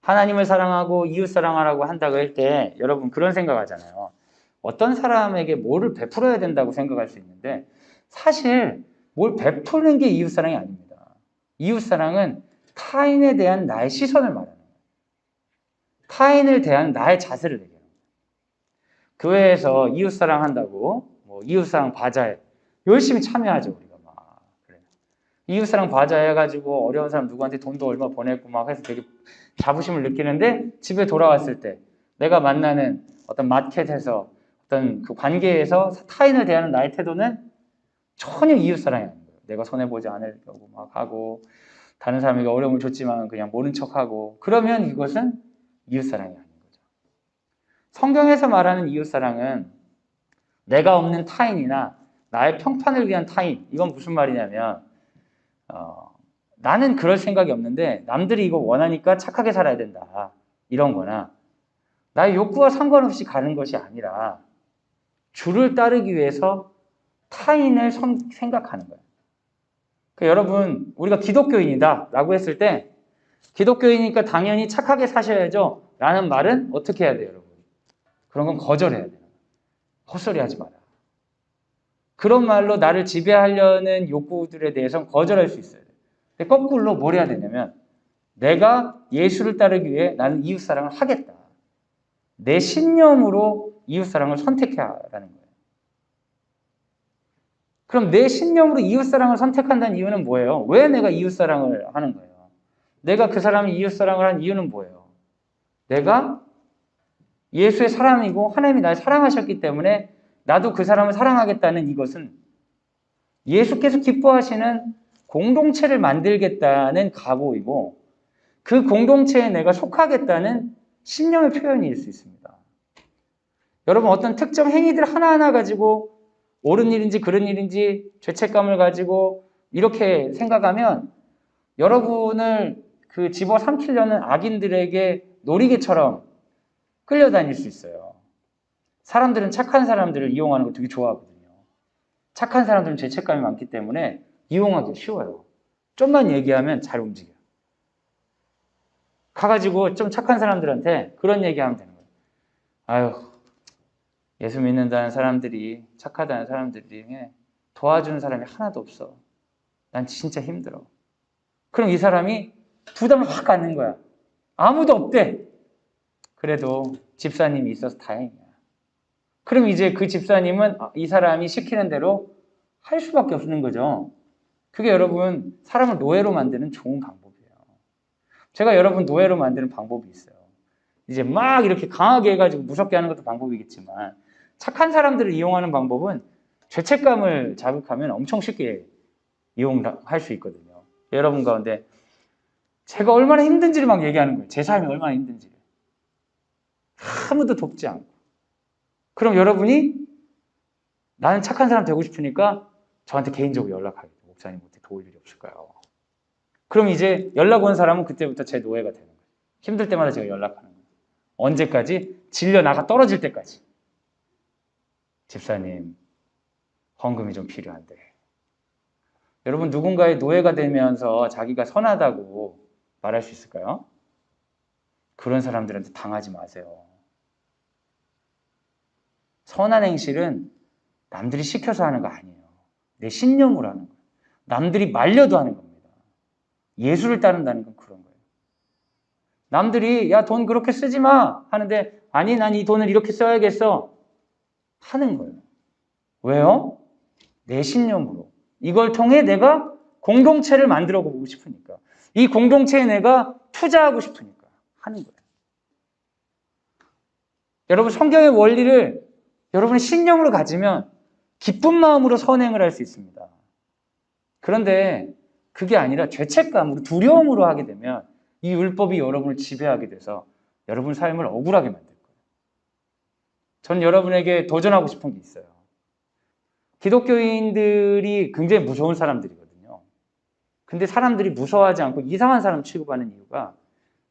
하나님을 사랑하고 이웃사랑하라고 한다고 할 때 여러분 그런 생각하잖아요. 어떤 사람에게 뭐를 베풀어야 된다고 생각할 수 있는데 사실 뭘 베푸는 게 이웃사랑이 아닙니다. 이웃사랑은 타인에 대한 나의 시선을 말하는 거예요. 타인을 대한 나의 자세를 얘기해요. 교회에서 이웃사랑 한다고 뭐 이웃사랑 바자회 열심히 참여하죠. 우리가 막 그래요. 이웃사랑 바자회 해가지고 어려운 사람 누구한테 돈도 얼마 보냈고 막 해서 되게 자부심을 느끼는데 집에 돌아왔을 때 내가 만나는 어떤 마켓에서 어떤 그 관계에서 타인을 대하는 나의 태도는 전혀 이웃사랑이 아닌 거예요. 내가 손해보지 않으려고 막 하고 다른 사람에게 어려움을 줬지만 그냥 모른 척하고 그러면 이것은 이웃사랑이 아닌 거죠. 성경에서 말하는 이웃사랑은 내가 없는 타인이나 나의 평판을 위한 타인 이건 무슨 말이냐면 나는 그럴 생각이 없는데 남들이 이거 원하니까 착하게 살아야 된다 이런 거나 나의 욕구와 상관없이 가는 것이 아니라 주를 따르기 위해서 타인을 생각하는 거예요. 그러니까 여러분 우리가 기독교인이다 라고 했을 때 기독교인이니까 당연히 착하게 사셔야죠 라는 말은 어떻게 해야 돼요? 여러분? 그런 건 거절해야 돼요. 헛소리 하지 마라. 그런 말로 나를 지배하려는 욕구들에 대해서는 거절할 수 있어요. 근데 거꾸로 뭘 해야 되냐면 내가 예수를 따르기 위해 나는 이웃사랑을 하겠다. 내 신념으로 이웃사랑을 선택해야 하라는 거예요. 그럼 내 신념으로 이웃사랑을 선택한다는 이유는 뭐예요? 왜 내가 이웃사랑을 하는 거예요? 내가 그 사람이 이웃사랑을 한 이유는 뭐예요? 내가 예수의 사람이고 하나님이 날 사랑하셨기 때문에 나도 그 사람을 사랑하겠다는 이것은 예수께서 기뻐하시는 공동체를 만들겠다는 각오이고 그 공동체에 내가 속하겠다는 신념의 표현일 수 있습니다. 여러분 어떤 특정 행위들 하나하나 가지고 옳은 일인지 그른 일인지 죄책감을 가지고 이렇게 생각하면 여러분을 그 집어삼키려는 악인들에게 놀이개처럼 끌려다닐 수 있어요. 사람들은 착한 사람들을 이용하는 거 되게 좋아하거든요. 착한 사람들은 죄책감이 많기 때문에 이용하기 쉬워요. 좀만 얘기하면 잘 움직여요. 가가지고 좀 착한 사람들한테 그런 얘기하면 되는 거예요. 아유, 예수 믿는다는 사람들이 착하다는 사람들 중에 도와주는 사람이 하나도 없어. 난 진짜 힘들어. 그럼 이 사람이 부담을 확 갖는 거야. 아무도 없대. 그래도 집사님이 있어서 다행이야. 그럼 이제 그 집사님은 이 사람이 시키는 대로 할 수밖에 없는 거죠. 그게 여러분 사람을 노예로 만드는 좋은 방법이에요. 제가 여러분 노예로 만드는 방법이 있어요. 이제 막 이렇게 강하게 해가지고 무섭게 하는 것도 방법이겠지만 착한 사람들을 이용하는 방법은 죄책감을 자극하면 엄청 쉽게 이용할 수 있거든요. 여러분 가운데 제가 얼마나 힘든지를 막 얘기하는 거예요. 제 삶이 얼마나 힘든지를. 아무도 돕지 않고. 그럼 여러분이 나는 착한 사람 되고 싶으니까 저한테 개인적으로 연락하겠죠. 목사님 어떻게 도울 일이 없을까요? 그럼 이제 연락 온 사람은 그때부터 제 노예가 되는 거예요. 힘들 때마다 제가 연락하는 거예요. 언제까지? 질려 나가 떨어질 때까지. 집사님, 헌금이 좀 필요한데. 여러분 누군가의 노예가 되면서 자기가 선하다고 말할 수 있을까요? 그런 사람들한테 당하지 마세요. 선한 행실은 남들이 시켜서 하는 거 아니에요. 내 신념으로 하는 거예요. 남들이 말려도 하는 겁니다. 예수를 따른다는 건 그런 거예요. 남들이 야, 돈 그렇게 쓰지 마 하는데 아니, 난 이 돈을 이렇게 써야겠어 하는 거예요. 왜요? 내 신념으로. 이걸 통해 내가 공동체를 만들어 보고 싶으니까. 이 공동체에 내가 투자하고 싶으니까 하는 거예요. 여러분, 성경의 원리를 여러분의 신념으로 가지면 기쁜 마음으로 선행을 할 수 있습니다. 그런데 그게 아니라 죄책감으로, 두려움으로 하게 되면 이 율법이 여러분을 지배하게 돼서 여러분 삶을 억울하게 만들 거예요. 전 여러분에게 도전하고 싶은 게 있어요. 기독교인들이 굉장히 무서운 사람들이거든요. 근데 사람들이 무서워하지 않고 이상한 사람 취급하는 이유가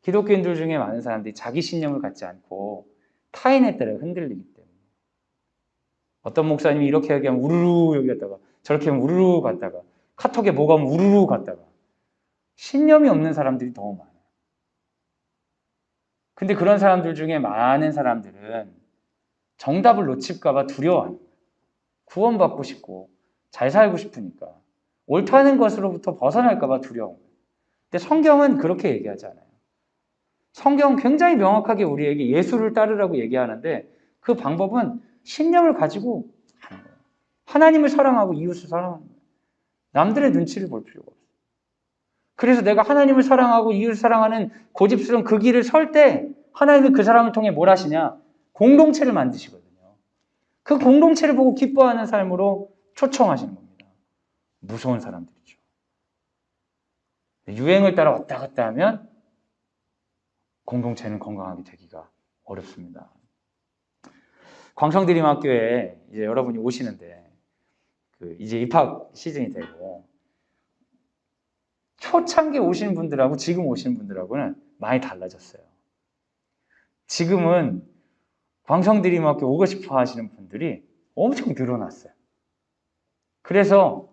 기독교인들 중에 많은 사람들이 자기 신념을 갖지 않고 타인에 따라 흔들리기 때문에. 어떤 목사님이 이렇게 얘기하면 우르르 여기 갔다가 저렇게 하면 우르르 갔다가 카톡에 뭐가 오면 우르르 갔다가 신념이 없는 사람들이 너무 많아요. 근데 그런 사람들 중에 많은 사람들은 정답을 놓칠까 봐 두려워하는 거예요. 구원받고 싶고 잘 살고 싶으니까 옳다는 것으로부터 벗어날까 봐 두려운 거예요. 근데 성경은 그렇게 얘기하지 않아요. 성경은 굉장히 명확하게 우리에게 예수를 따르라고 얘기하는데 그 방법은 신념을 가지고 하는 거예요. 하나님을 사랑하고 이웃을 사랑하는 거예요. 남들의 눈치를 볼 필요가 없어요. 그래서 내가 하나님을 사랑하고 이웃을 사랑하는 고집스러운 그 길을 설 때 하나님은 그 사람을 통해 뭘 하시냐? 공동체를 만드시거든요. 그 공동체를 보고 기뻐하는 삶으로 초청하시는 겁니다. 무서운 사람들이죠. 유행을 따라 왔다 갔다 하면 공동체는 건강하게 되기가 어렵습니다. 광성드림학교에 이제 여러분이 오시는데 이제 입학 시즌이 되고 초창기에 오시는 분들하고 지금 오시는 분들하고는 많이 달라졌어요. 지금은 광성드림학교 오고 싶어 하시는 분들이 엄청 늘어났어요. 그래서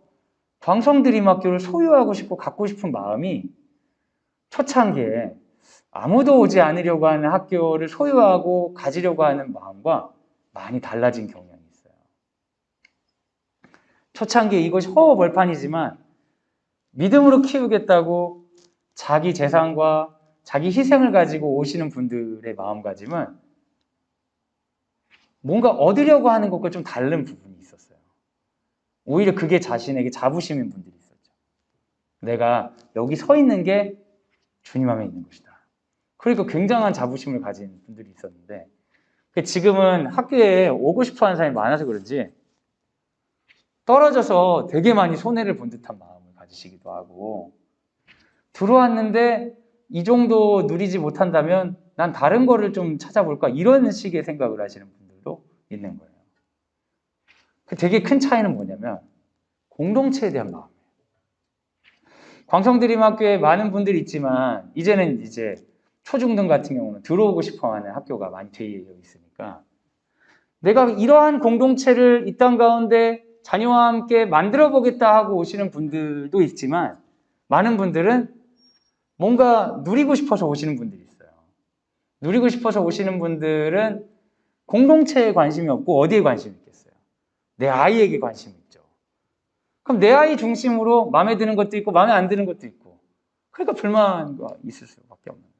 광성드림학교를 소유하고 싶고 갖고 싶은 마음이 초창기에 아무도 오지 않으려고 하는 학교를 소유하고 가지려고 하는 마음과 많이 달라진 경향이 있어요. 초창기에 이것이 허허벌판이지만 믿음으로 키우겠다고 자기 재산과 자기 희생을 가지고 오시는 분들의 마음가짐은 뭔가 얻으려고 하는 것과 좀 다른 부분이 있었어요. 오히려 그게 자신에게 자부심인 분들이 있었죠. 내가 여기 서 있는 게 주님 안에 있는 것이다. 그러니까 굉장한 자부심을 가진 분들이 있었는데 지금은 학교에 오고 싶어 하는 사람이 많아서 그런지 떨어져서 되게 많이 손해를 본 듯한 마음을 가지시기도 하고 들어왔는데 이 정도 누리지 못한다면 난 다른 거를 좀 찾아볼까 이런 식의 생각을 하시는 분들도 있는 거예요. 되게 큰 차이는 뭐냐면 공동체에 대한 마음이에요. 광성드림학교에 많은 분들이 있지만 이제는 이제 초중등 같은 경우는 들어오고 싶어하는 학교가 많이 되어 있으니까 내가 이러한 공동체를 이 땅 가운데 자녀와 함께 만들어 보겠다 하고 오시는 분들도 있지만 많은 분들은 뭔가 누리고 싶어서 오시는 분들이 있어요. 누리고 싶어서 오시는 분들은 공동체에 관심이 없고 어디에 관심이 있겠어요? 내 아이에게 관심이 있죠. 그럼 내 아이 중심으로 마음에 드는 것도 있고 마음에 안 드는 것도 있고 그러니까 불만이 있을 수밖에 없는 거예요.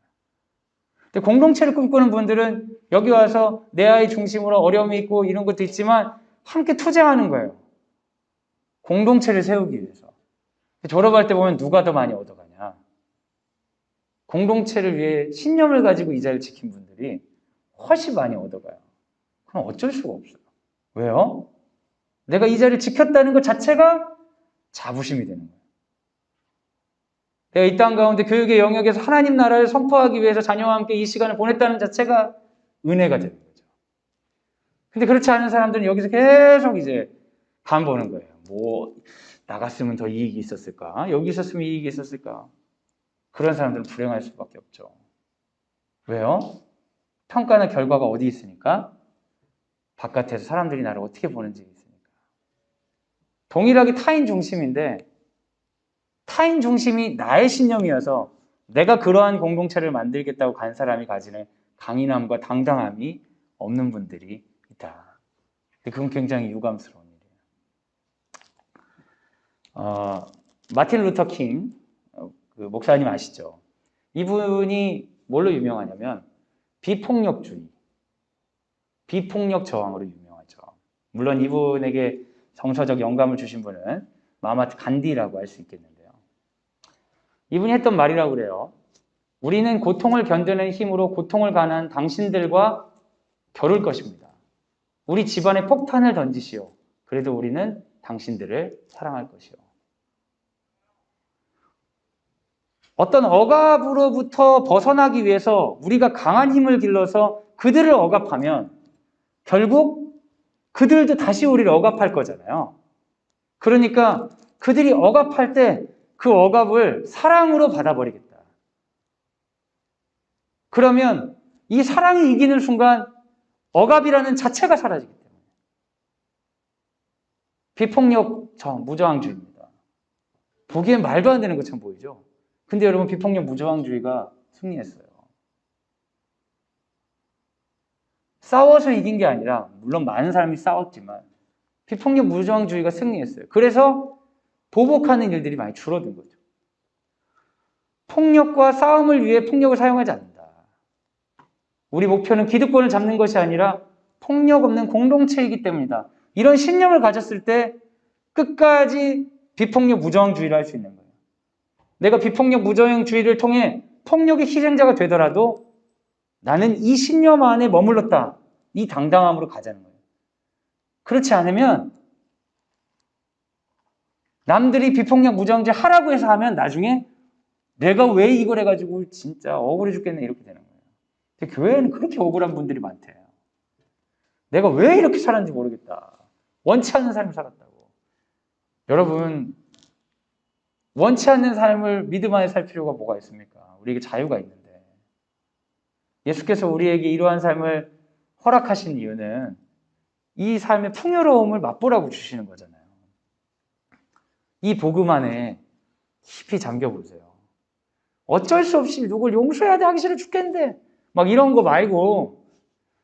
근데 공동체를 꿈꾸는 분들은 여기 와서 내 아이 중심으로 어려움이 있고 이런 것도 있지만 함께 투쟁하는 거예요. 공동체를 세우기 위해서. 졸업할 때 보면 누가 더 많이 얻어가냐. 공동체를 위해 신념을 가지고 이 자리를 지킨 분들이 훨씬 많이 얻어가요. 그럼 어쩔 수가 없어요. 왜요? 내가 이 자리를 지켰다는 것 자체가 자부심이 되는 거예요. 내가 이 땅 가운데 교육의 영역에서 하나님 나라를 선포하기 위해서 자녀와 함께 이 시간을 보냈다는 자체가 은혜가 되는 거죠. 근데 그렇지 않은 사람들은 여기서 계속 이제 간 보는 거예요. 뭐 나갔으면 더 이익이 있었을까? 여기 있었으면 이익이 있었을까? 그런 사람들은 불행할 수밖에 없죠. 왜요? 평가나 결과가 어디 있으니까? 바깥에서 사람들이 나를 어떻게 보는지 있으니까. 동일하게 타인 중심인데 타인 중심이 나의 신념이어서 내가 그러한 공동체를 만들겠다고 간 사람이 가지는 강인함과 당당함이 없는 분들이 있다. 근데 그건 굉장히 유감스러운 일이에요. 마틴 루터 킹, 그 목사님 아시죠? 이분이 뭘로 유명하냐면 비폭력주의, 비폭력 저항으로 유명하죠. 물론 이분에게 정서적 영감을 주신 분은 마하마트 간디라고 할 수 있겠는데요. 이분이 했던 말이라고 그래요. 우리는 고통을 견디는 힘으로 고통을 가한 당신들과 겨룰 것입니다. 우리 집안에 폭탄을 던지시오. 그래도 우리는 당신들을 사랑할 것이오. 어떤 억압으로부터 벗어나기 위해서 우리가 강한 힘을 길러서 그들을 억압하면 결국 그들도 다시 우리를 억압할 거잖아요. 그러니까 그들이 억압할 때 그 억압을 사랑으로 받아버리겠다. 그러면 이 사랑이 이기는 순간 억압이라는 자체가 사라지기 때문에. 비폭력 무저항주의입니다. 보기엔 말도 안 되는 것처럼 보이죠? 근데 여러분, 비폭력 무저항주의가 승리했어요. 싸워서 이긴 게 아니라, 물론 많은 사람이 싸웠지만 비폭력 무저항주의가 승리했어요. 그래서 보복하는 일들이 많이 줄어든 거죠. 폭력과 싸움을 위해 폭력을 사용하지 않는다. 우리 목표는 기득권을 잡는 것이 아니라 폭력 없는 공동체이기 때문이다. 이런 신념을 가졌을 때 끝까지 비폭력 무저항주의를 할 수 있는 거예요. 내가 비폭력 무저항주의를 통해 폭력의 희생자가 되더라도 나는 이 신념 안에 머물렀다. 이 당당함으로 가자는 거예요. 그렇지 않으면 남들이 비폭력 무저항주의 하라고 해서 하면 나중에 내가 왜 이걸 해가지고 진짜 억울해 죽겠네 이렇게 되는 거예요. 근데 교회에는 그렇게 억울한 분들이 많대요. 내가 왜 이렇게 살았는지 모르겠다. 원치 않는 삶을 살았다고. 여러분, 원치 않는 삶을 믿음 안에 살 필요가 뭐가 있습니까? 우리에게 자유가 있는데. 예수께서 우리에게 이러한 삶을 허락하신 이유는 이 삶의 풍요로움을 맛보라고 주시는 거잖아요. 이 복음 안에 깊이 잠겨보세요. 어쩔 수 없이 누굴 용서해야 돼, 하기 싫어 죽겠는데 막 이런 거 말고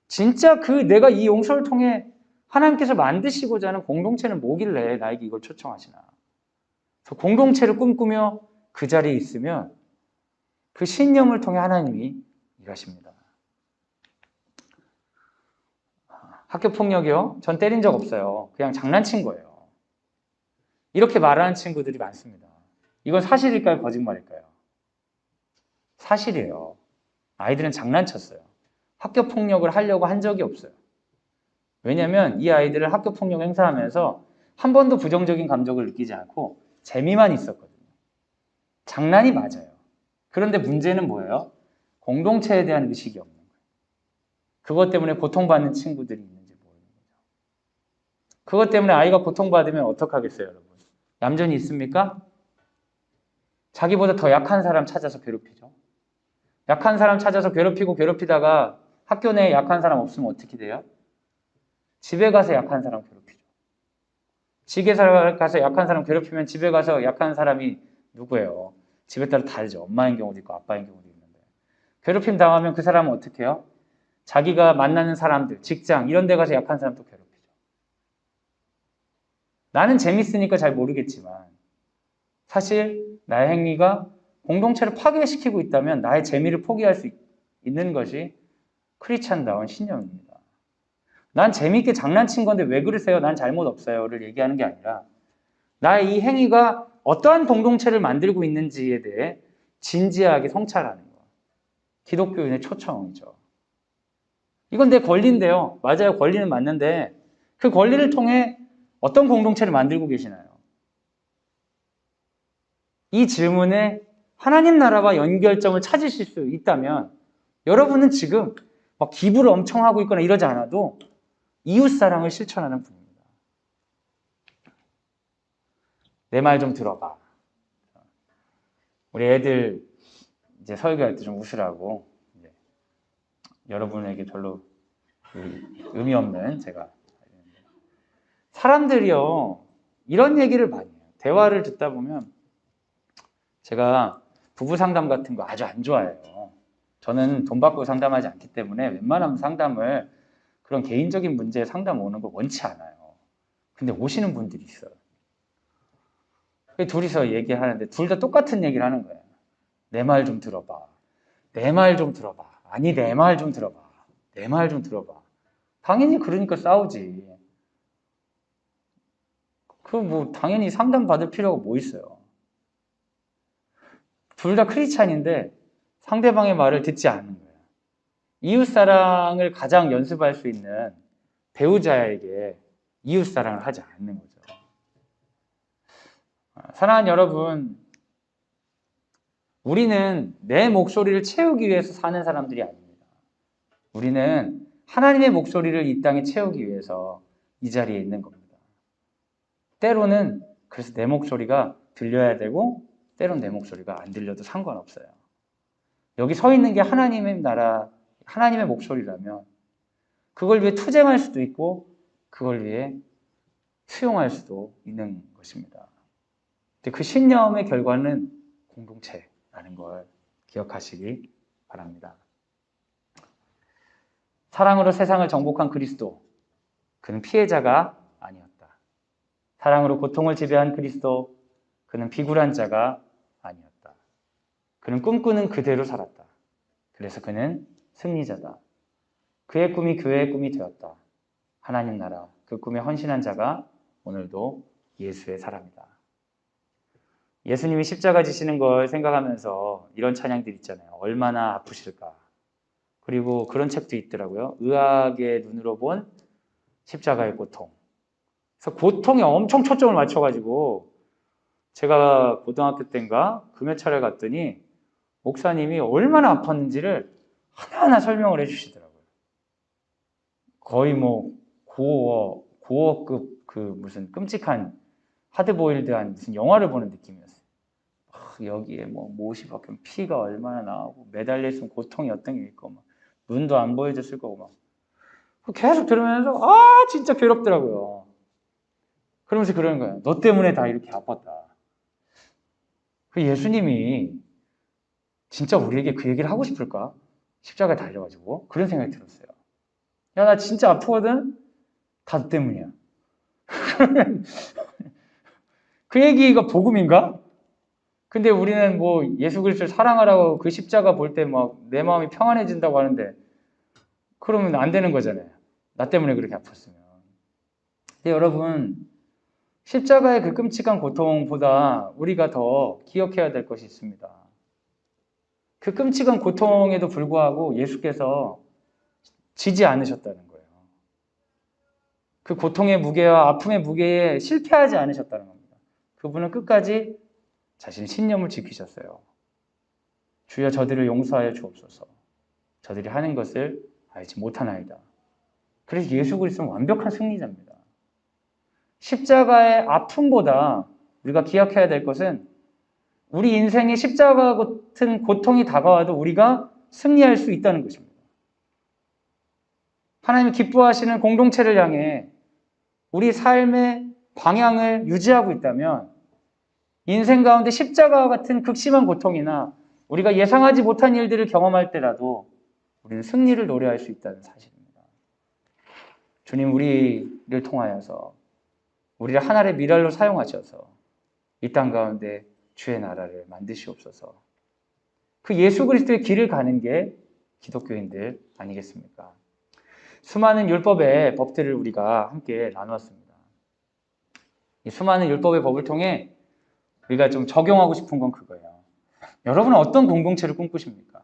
진짜 내가 이 용서를 통해 하나님께서 만드시고자 하는 공동체는 뭐길래 나에게 이걸 초청하시나. 그래서 공동체를 꿈꾸며 그 자리에 있으면 그 신념을 통해 하나님이 일하십니다. 학교 폭력이요? 전 때린 적 없어요. 그냥 장난친 거예요. 이렇게 말하는 친구들이 많습니다. 이건 사실일까요? 거짓말일까요? 사실이에요. 아이들은 장난쳤어요. 학교 폭력을 하려고 한 적이 없어요. 왜냐하면 이 아이들은 학교 폭력 행사하면서 한 번도 부정적인 감정을 느끼지 않고 재미만 있었거든요. 장난이 맞아요. 그런데 문제는 뭐예요? 공동체에 대한 의식이 없는 거예요. 그것 때문에 고통받는 친구들이 있는지 모르는 거죠. 그것 때문에 아이가 고통받으면 어떡하겠어요, 여러분? 얌전히 있습니까? 자기보다 더 약한 사람 찾아서 괴롭히죠. 약한 사람 찾아서 괴롭히다가 학교 내에 약한 사람 없으면 어떻게 돼요? 집에 가서 약한 사람 괴롭히죠. 집에 가서 약한 사람 괴롭히면 집에 가서 약한 사람이 누구예요? 집에 따라 다르죠. 엄마인 경우도 있고 아빠인 경우도 있는데. 괴롭힘 당하면 그 사람은 어떻게 해요? 자기가 만나는 사람들, 직장 이런 데 가서 약한 사람 또 괴롭히죠. 나는 재밌으니까 잘 모르겠지만 사실 나의 행위가 공동체를 파괴시키고 있다면 나의 재미를 포기할 수 있는 것이 크리스찬다운 신념입니다. 난 재미있게 장난친 건데 왜 그러세요? 난 잘못 없어요를 얘기하는 게 아니라 나의 이 행위가 어떠한 공동체를 만들고 있는지에 대해 진지하게 성찰하는 거. 기독교인의 초청이죠. 이건 내 권리인데요. 맞아요. 권리는 맞는데 그 권리를 통해 어떤 공동체를 만들고 계시나요? 이 질문에 하나님 나라와 연결점을 찾으실 수 있다면 여러분은 지금 막 기부를 엄청 하고 있거나 이러지 않아도 이웃사랑을 실천하는 분입니다. 내 말 좀 들어봐. 우리 애들 이제 설교할 때 좀 웃으라고 여러분에게 별로 의미 없는 제가 사람들이요 이런 얘기를 많이 해요. 대화를 듣다 보면 제가 부부 상담 같은 거 아주 안 좋아해요. 저는 돈 받고 상담하지 않기 때문에 웬만하면 상담을 그런 개인적인 문제 상담 오는 걸 원치 않아요. 근데 오시는 분들이 있어요. 둘이서 얘기하는데 둘 다 똑같은 얘기를 하는 거예요. 내 말 좀 들어봐. 내 말 좀 들어봐. 아니 내 말 좀 들어봐. 내 말 좀 들어봐. 당연히 그러니까 싸우지. 뭐 당연히 상담 받을 필요가 뭐 있어요. 둘 다 크리스찬인데 상대방의 말을 듣지 않는 거예요. 이웃사랑을 가장 연습할 수 있는 배우자에게 이웃사랑을 하지 않는 거죠. 사랑하는 여러분, 우리는 내 목소리를 채우기 위해서 사는 사람들이 아닙니다. 우리는 하나님의 목소리를 이 땅에 채우기 위해서 이 자리에 있는 겁니다. 때로는 그래서 내 목소리가 들려야 되고 때로는 내 목소리가 안 들려도 상관없어요. 여기 서 있는 게 하나님의 나라, 하나님의 목소리라면 그걸 위해 투쟁할 수도 있고 그걸 위해 수용할 수도 있는 것입니다. 그 신념의 결과는 공동체라는 걸 기억하시기 바랍니다. 사랑으로 세상을 정복한 그리스도, 그는 피해자가 아니었다. 사랑으로 고통을 지배한 그리스도, 그는 비굴한 자가 아니었다. 그는 꿈꾸는 그대로 살았다. 그래서 그는 승리자다. 그의 꿈이 교회의 꿈이 되었다. 하나님 나라, 그 꿈에 헌신한 자가 오늘도 예수의 사람이다. 예수님이 십자가 지시는 걸 생각하면서 이런 찬양들 있잖아요. 얼마나 아프실까. 그리고 그런 책도 있더라고요. 의학의 눈으로 본 십자가의 고통. 그래서 고통에 엄청 초점을 맞춰가지고 제가 고등학교 때인가 금요철에 갔더니 목사님이 얼마나 아팠는지를 하나하나 설명을 해주시더라고요. 거의 뭐 고어급 그 무슨 끔찍한 하드보일드한 무슨 영화를 보는 느낌이었어요. 여기에 뭐 못이 박히면 피가 얼마나 나오고 매달려 있으면 고통이 어떤 게 있고 막 눈도 안 보여줬을 거고 막 계속 들으면서 진짜 괴롭더라고요. 그러면서 그러는 거예요. 너 때문에 다 이렇게 아팠다. 그 예수님이 진짜 우리에게 그 얘기를 하고 싶을까? 십자가에 달려가지고 그런 생각이 들었어요. 야, 나 진짜 아프거든? 다 너 때문이야. 그 얘기가 복음인가? 근데 우리는 뭐 예수 그리스도를 사랑하라고 그 십자가 볼 때 막 내 마음이 평안해진다고 하는데 그러면 안 되는 거잖아요. 나 때문에 그렇게 아팠으면. 근데 여러분, 십자가의 그 끔찍한 고통보다 우리가 더 기억해야 될 것이 있습니다. 그 끔찍한 고통에도 불구하고 예수께서 지지 않으셨다는 거예요. 그 고통의 무게와 아픔의 무게에 실패하지 않으셨다는 겁니다. 그분은 끝까지 자신의 신념을 지키셨어요. 주여 저들을 용서하여 주옵소서. 저들이 하는 것을 알지 못하나이다. 그래서 예수 그리스도는 완벽한 승리자입니다. 십자가의 아픔보다 우리가 기억해야 될 것은 우리 인생에 십자가 같은 고통이 다가와도 우리가 승리할 수 있다는 것입니다. 하나님이 기뻐하시는 공동체를 향해 우리 삶의 방향을 유지하고 있다면 인생 가운데 십자가와 같은 극심한 고통이나 우리가 예상하지 못한 일들을 경험할 때라도 우리는 승리를 노래할 수 있다는 사실입니다. 주님, 우리를 통하여서 우리를 하나의 미랄로 사용하셔서 이 땅 가운데 주의 나라를 만드시옵소서. 그 예수 그리스도의 길을 가는 게 기독교인들 아니겠습니까? 수많은 율법의 법들을 우리가 함께 나누었습니다. 이 수많은 율법의 법을 통해 우리가 좀 적용하고 싶은 건 그거예요. 여러분은 어떤 공동체를 꿈꾸십니까?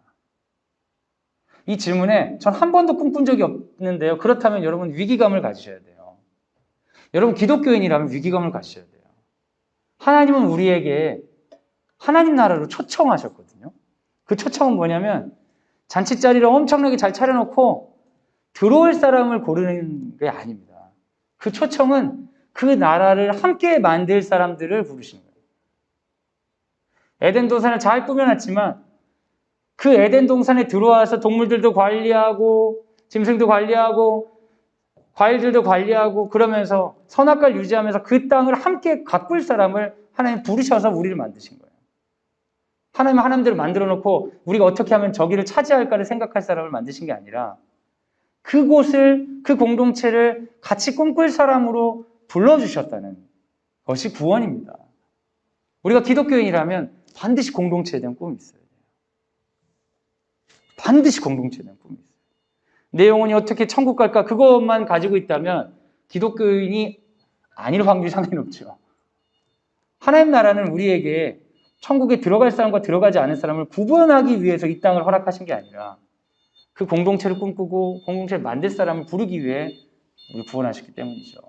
이 질문에 전 한 번도 꿈꾼 적이 없는데요. 그렇다면 여러분 위기감을 가지셔야 돼요. 여러분 기독교인이라면 위기감을 가지셔야 돼요. 하나님은 우리에게 하나님 나라로 초청하셨거든요. 그 초청은 뭐냐면 잔치자리를 엄청나게 잘 차려놓고 들어올 사람을 고르는 게 아닙니다. 그 초청은 그 나라를 함께 만들 사람들을 부르시는 거예요. 에덴 동산을 잘 꾸며놨지만 그 에덴 동산에 들어와서 동물들도 관리하고 짐승도 관리하고 과일들도 관리하고 그러면서 선악과를 유지하면서 그 땅을 함께 가꿀 사람을 하나님 부르셔서 우리를 만드신 거예요. 하나님은 하나님대로 만들어 놓고 우리가 어떻게 하면 저기를 차지할까를 생각할 사람을 만드신 게 아니라 그곳을, 그 공동체를 같이 꿈꿀 사람으로 불러주셨다는 것이 구원입니다. 우리가 기독교인이라면 반드시 공동체에 대한 꿈이 있어야 돼요. 반드시 공동체에 대한 꿈이 있어요. 내 영혼이 어떻게 천국 갈까? 그것만 가지고 있다면 기독교인이 아닐 확률이 상당히 높죠. 하나님 나라는 우리에게 천국에 들어갈 사람과 들어가지 않은 사람을 구분하기 위해서 이 땅을 허락하신 게 아니라 그 공동체를 꿈꾸고 공동체를 만들 사람을 부르기 위해 우리 구원하셨기 때문이죠.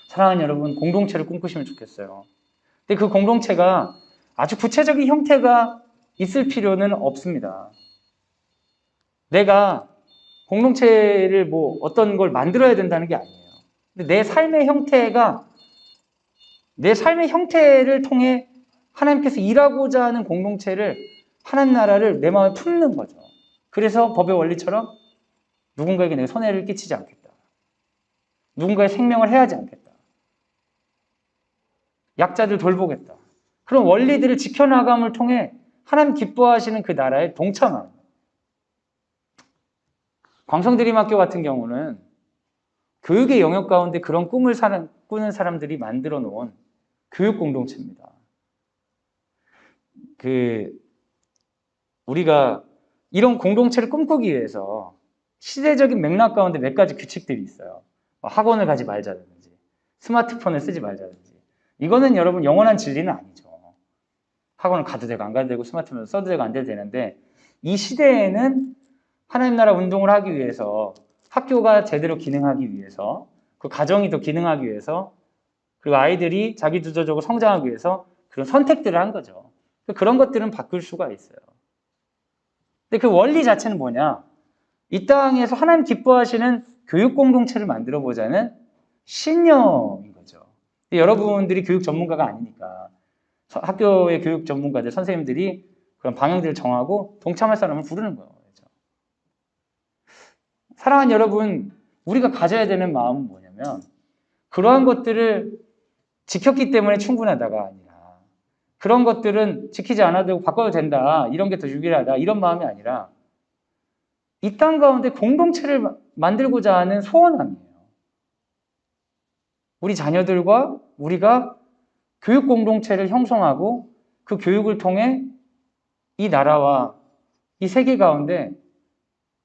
사랑하는 여러분, 공동체를 꿈꾸시면 좋겠어요. 근데 그 공동체가 아주 구체적인 형태가 있을 필요는 없습니다. 내가 공동체를 어떤 걸 만들어야 된다는 게 아니에요. 근데 내 삶의 형태를 통해 하나님께서 일하고자 하는 공동체를, 하나님 나라를 내 마음에 품는 거죠. 그래서 법의 원리처럼 누군가에게 내 손해를 끼치지 않겠다. 누군가의 생명을 해하지 않겠다. 약자들 돌보겠다. 그런 원리들을 지켜나감을 통해 하나님 기뻐하시는 그 나라에 동참하는 거예요. 광성대림학교 같은 경우는 교육의 영역 가운데 그런 꿈을 꾸는 사람들이 만들어 놓은 교육 공동체입니다. 우리가 이런 공동체를 꿈꾸기 위해서 시대적인 맥락 가운데 몇 가지 규칙들이 있어요. 학원을 가지 말자든지, 스마트폰을 쓰지 말자든지. 이거는 여러분 영원한 진리는 아니죠. 학원을 가도 되고 안 가도 되고 스마트폰을 써도 되고 안 돼도 되는데, 이 시대에는 하나님 나라 운동을 하기 위해서, 학교가 제대로 기능하기 위해서, 그 가정이 더 기능하기 위해서, 그리고 아이들이 자기 주도적으로 성장하기 위해서 그런 선택들을 한 거죠. 그런 것들은 바꿀 수가 있어요. 근데 그 원리 자체는 뭐냐? 이 땅에서 하나님 기뻐하시는 교육 공동체를 만들어 보자는 신념인 거죠. 여러분들이 교육 전문가가 아니니까 학교의 교육 전문가들, 선생님들이 그런 방향들을 정하고 동참할 사람을 부르는 거예요. 사랑하는 여러분, 우리가 가져야 되는 마음은 뭐냐면, 그러한 것들을 지켰기 때문에 충분하다가 아니라, 그런 것들은 지키지 않아도 바꿔도 된다, 이런 게 더 유일하다, 이런 마음이 아니라 이 땅 가운데 공동체를 만들고자 하는 소원함이에요. 우리 자녀들과 우리가 교육 공동체를 형성하고 그 교육을 통해 이 나라와 이 세계 가운데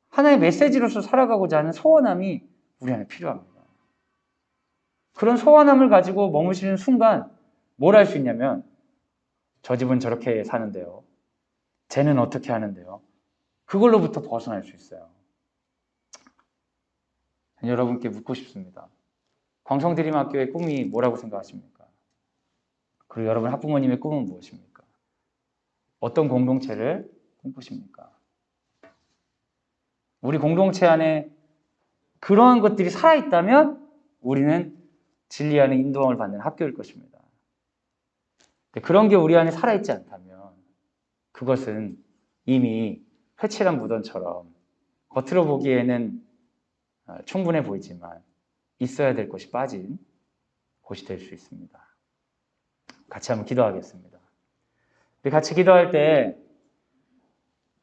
하나의 메시지로서 살아가고자 하는 소원함이 우리 안에 필요합니다. 그런 소원함을 가지고 머무시는 순간 뭘 할 수 있냐면, 저 집은 저렇게 사는데요, 쟤는 어떻게 하는데요, 그걸로부터 벗어날 수 있어요. 여러분께 묻고 싶습니다. 광성대림학교의 꿈이 뭐라고 생각하십니까? 그리고 여러분 학부모님의 꿈은 무엇입니까? 어떤 공동체를 꿈꾸십니까? 우리 공동체 안에 그러한 것들이 살아있다면 우리는 진리 안에 인도함을 받는 학교일 것입니다. 그런 게 우리 안에 살아있지 않다면 그것은 이미 회칠한 무덤처럼 겉으로 보기에는 충분해 보이지만 있어야 될 것이 빠진 곳이 될 수 있습니다. 같이 한번 기도하겠습니다. 우리 같이 기도할 때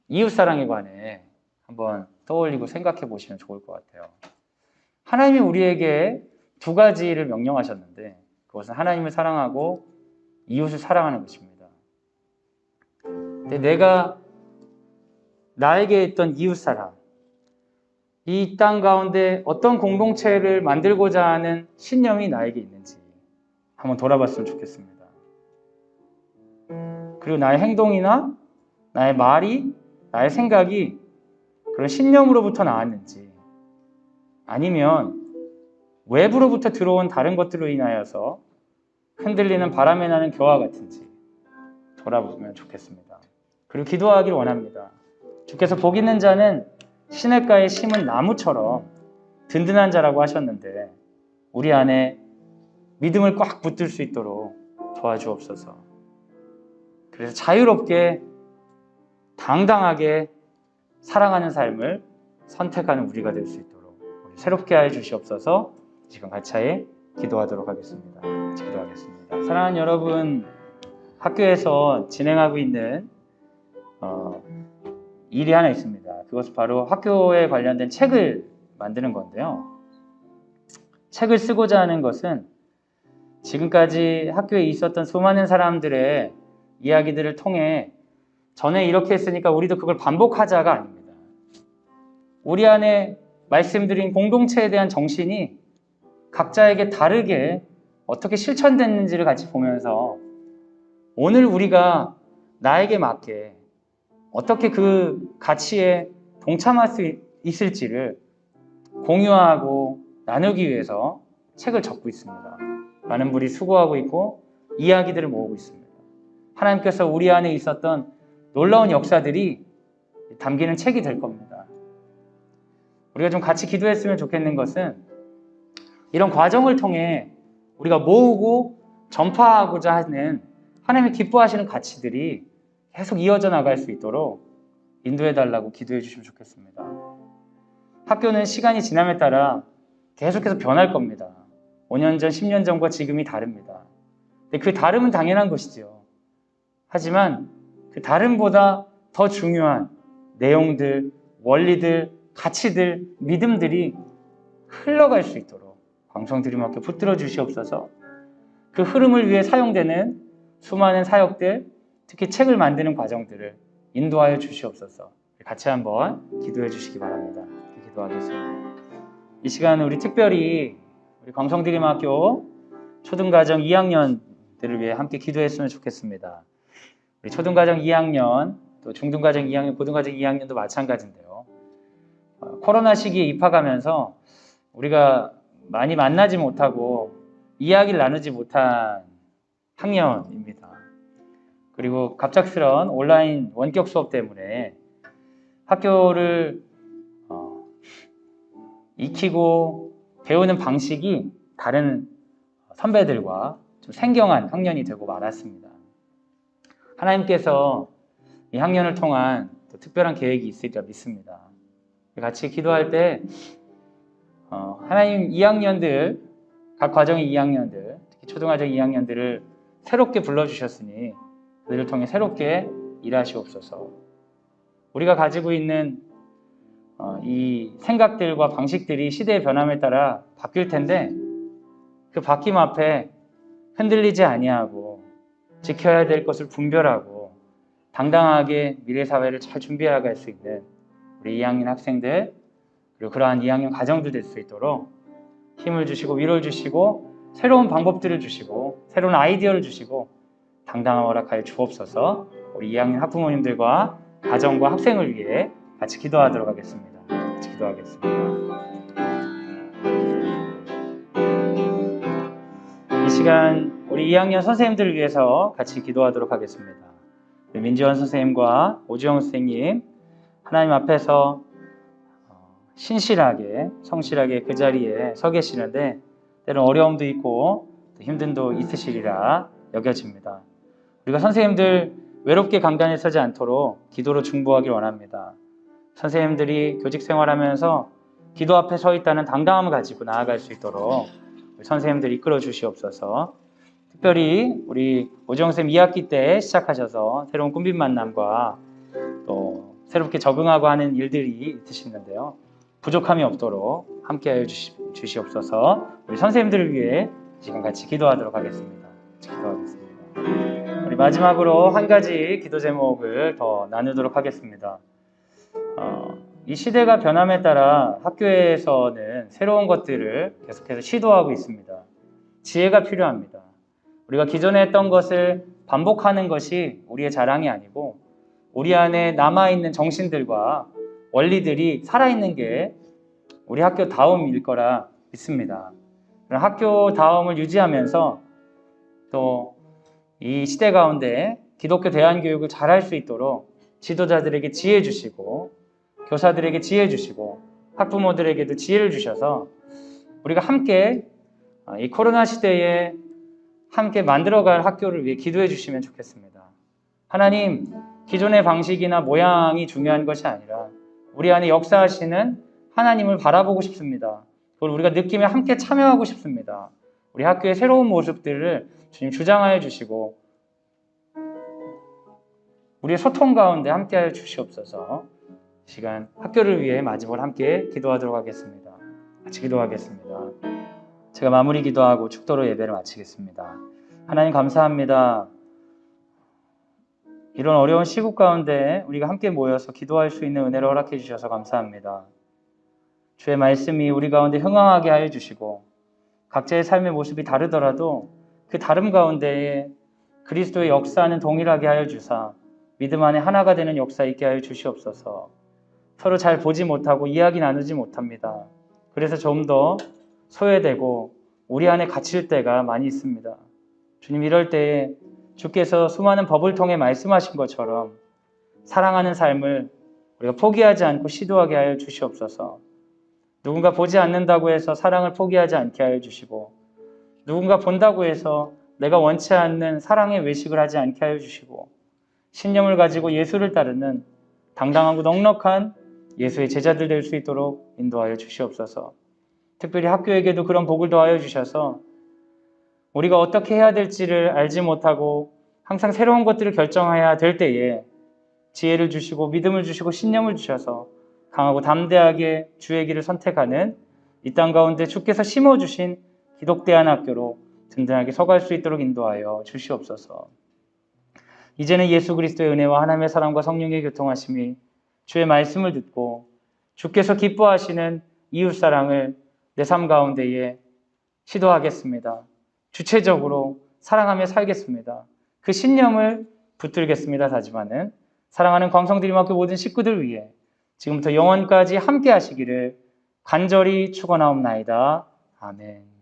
이웃사랑에 관해 한번 떠올리고 생각해 보시면 좋을 것 같아요. 하나님이 우리에게 두 가지를 명령하셨는데, 그것은 하나님을 사랑하고 이웃을 사랑하는 것입니다. 근데 내가 나에게 있던 이웃사랑, 이 땅 가운데 어떤 공동체를 만들고자 하는 신념이 나에게 있는지 한번 돌아봤으면 좋겠습니다. 그리고 나의 행동이나 나의 말이, 나의 생각이 그런 신념으로부터 나왔는지, 아니면 외부로부터 들어온 다른 것들로 인하여서 흔들리는 바람에 나는 겨와 같은지 돌아보면 좋겠습니다. 그리고 기도하기를 원합니다. 주께서 복 있는 자는 시냇가에 심은 나무처럼 든든한 자라고 하셨는데, 우리 안에 믿음을 꽉 붙들 수 있도록 도와주옵소서. 그래서 자유롭게 당당하게 사랑하는 삶을 선택하는 우리가 될 수 있도록 새롭게 하여 주시옵소서. 지금 같이 기도하도록 하겠습니다. 같이 기도하겠습니다. 사랑하는 여러분, 학교에서 진행하고 있는 일이 하나 있습니다. 있습니다. 그것은 바로 학교에 관련된 책을 만드는 건데요. 책을 쓰고자 하는 것은 지금까지 학교에 있었던 수많은 사람들의 이야기들을 통해 전에 이렇게 했으니까 우리도 그걸 반복하자가 아닙니다. 우리 안에 말씀드린 공동체에 대한 정신이 각자에게 다르게 어떻게 실천됐는지를 같이 보면서 오늘 우리가 나에게 맞게 어떻게 그 가치에 동참할 수 있을지를 공유하고 나누기 위해서 책을 적고 있습니다. 많은 분이 수고하고 있고 이야기들을 모으고 있습니다. 하나님께서 우리 안에 있었던 놀라운 역사들이 담기는 책이 될 겁니다. 우리가 좀 같이 기도했으면 좋겠는 것은 이런 과정을 통해 우리가 모으고 전파하고자 하는 하나님의 기뻐하시는 가치들이 계속 이어져 나갈 수 있도록 인도해달라고 기도해 주시면 좋겠습니다. 학교는 시간이 지남에 따라 계속해서 변할 겁니다. 5년 전, 10년 전과 지금이 다릅니다. 근데 그 다름은 당연한 것이죠. 하지만 그 다름보다 더 중요한 내용들, 원리들, 가치들, 믿음들이 흘러갈 수 있도록 방송 드림학교 붙들어 주시옵소서. 그 흐름을 위해 사용되는 수많은 사역들, 특히 책을 만드는 과정들을 인도하여 주시옵소서. 같이 한번 기도해 주시기 바랍니다. 기도하겠습니다. 이 시간 우리 특별히 우리 광성드림학교 초등과정 2학년들을 위해 함께 기도했으면 좋겠습니다. 우리 초등과정 2학년, 또 중등과정 2학년, 고등과정 2학년도 마찬가지인데요. 코로나 시기에 입학하면서 우리가 많이 만나지 못하고 이야기를 나누지 못한 학년입니다. 그리고 갑작스러운 온라인 원격 수업 때문에 학교를 익히고 배우는 방식이 다른 선배들과 좀 생경한 학년이 되고 말았습니다. 하나님께서 이 학년을 통한 또 특별한 계획이 있으리라 믿습니다. 같이 기도할 때 하나님 2학년들, 각 과정의 2학년들, 특히 초등학생 2학년들을 새롭게 불러주셨으니 그들을 통해 새롭게 일하시옵소서. 우리가 가지고 있는 이 생각들과 방식들이 시대의 변함에 따라 바뀔 텐데 그 바뀜 앞에 흔들리지 아니하고 지켜야 될 것을 분별하고 당당하게 미래 사회를 잘 준비해 나갈 수 있는 우리 2학년 학생들 그리고 그러한 2학년 가정들 될 수 있도록 힘을 주시고 위로를 주시고 새로운 방법들을 주시고 새로운 아이디어를 주시고 당당한 허락하여 주옵소서. 우리 2학년 학부모님들과 가정과 학생을 위해 같이 기도하도록 하겠습니다. 같이 기도하겠습니다. 이 시간 우리 2학년 선생님들을 위해서 같이 기도하도록 하겠습니다. 민지원 선생님과 오주영 선생님 하나님 앞에서 신실하게 성실하게 그 자리에 서 계시는데 때론 어려움도 있고 힘듦도 있으시리라 여겨집니다. 우리가 선생님들 외롭게 강단에 서지 않도록 기도로 중보하길 원합니다. 선생님들이 교직 생활하면서 기도 앞에 서 있다는 당당함을 가지고 나아갈 수 있도록 선생님들 이끌어 주시옵소서. 특별히 우리 오정영 선생님 2학기 때 시작하셔서 새로운 꿈빛 만남과 또 새롭게 적응하고 하는 일들이 있으시는데요. 부족함이 없도록 함께하여 주시옵소서. 우리 선생님들을 위해 지금 같이 기도하도록 하겠습니다. 같이 기도하겠습니다. 우리 마지막으로 한 가지 기도 제목을 더 나누도록 하겠습니다. 이 시대가 변함에 따라 학교에서는 새로운 것들을 계속해서 시도하고 있습니다. 지혜가 필요합니다. 우리가 기존에 했던 것을 반복하는 것이 우리의 자랑이 아니고 우리 안에 남아있는 정신들과 원리들이 살아있는 게 우리 학교 다움일 거라 믿습니다. 학교 다움을 유지하면서 또 이 시대 가운데 기독교 대안교육을 잘할 수 있도록 지도자들에게 지혜 주시고 교사들에게 지혜 주시고 학부모들에게도 지혜를 주셔서 우리가 함께 이 코로나 시대에 함께 만들어갈 학교를 위해 기도해 주시면 좋겠습니다. 하나님, 기존의 방식이나 모양이 중요한 것이 아니라 우리 안에 역사하시는 하나님을 바라보고 싶습니다. 그걸 우리가 느끼며 함께 참여하고 싶습니다. 우리 학교의 새로운 모습들을 주님 주장하여 주시고 우리의 소통 가운데 함께하여 주시옵소서. 시간 학교를 위해 마지막으로 함께 기도하도록 하겠습니다. 같이 기도하겠습니다. 제가 마무리 기도하고 축도로 예배를 마치겠습니다. 하나님 감사합니다. 이런 어려운 시국 가운데 우리가 함께 모여서 기도할 수 있는 은혜를 허락해 주셔서 감사합니다. 주의 말씀이 우리 가운데 흥황하게 하여 주시고 각자의 삶의 모습이 다르더라도 그 다름 가운데에 그리스도의 역사는 동일하게 하여 주사 믿음 안에 하나가 되는 역사 있게 하여 주시옵소서. 서로 잘 보지 못하고 이야기 나누지 못합니다. 그래서 좀 더 소외되고 우리 안에 갇힐 때가 많이 있습니다. 주님, 이럴 때에 주께서 수많은 법을 통해 말씀하신 것처럼 사랑하는 삶을 우리가 포기하지 않고 시도하게 하여 주시옵소서. 누군가 보지 않는다고 해서 사랑을 포기하지 않게 하여 주시고 누군가 본다고 해서 내가 원치 않는 사랑의 외식을 하지 않게 하여 주시고 신념을 가지고 예수를 따르는 당당하고 넉넉한 예수의 제자들 될 수 있도록 인도하여 주시옵소서. 특별히 학교에게도 그런 복을 더하여 주셔서 우리가 어떻게 해야 될지를 알지 못하고 항상 새로운 것들을 결정해야 될 때에 지혜를 주시고 믿음을 주시고 신념을 주셔서 강하고 담대하게 주의 길을 선택하는 이 땅 가운데 주께서 심어주신 기독대한 학교로 든든하게 서갈 수 있도록 인도하여 주시옵소서. 이제는 예수 그리스도의 은혜와 하나님의 사랑과 성령의 교통하심이 주의 말씀을 듣고 주께서 기뻐하시는 이웃사랑을 내 삶 가운데에 시도하겠습니다. 주체적으로 사랑하며 살겠습니다. 그 신념을 붙들겠습니다. 다짐하는 사랑하는 광성드림학교 모든 식구들 위해 지금부터 영원까지 함께 하시기를 간절히 축원하옵나이다. 아멘.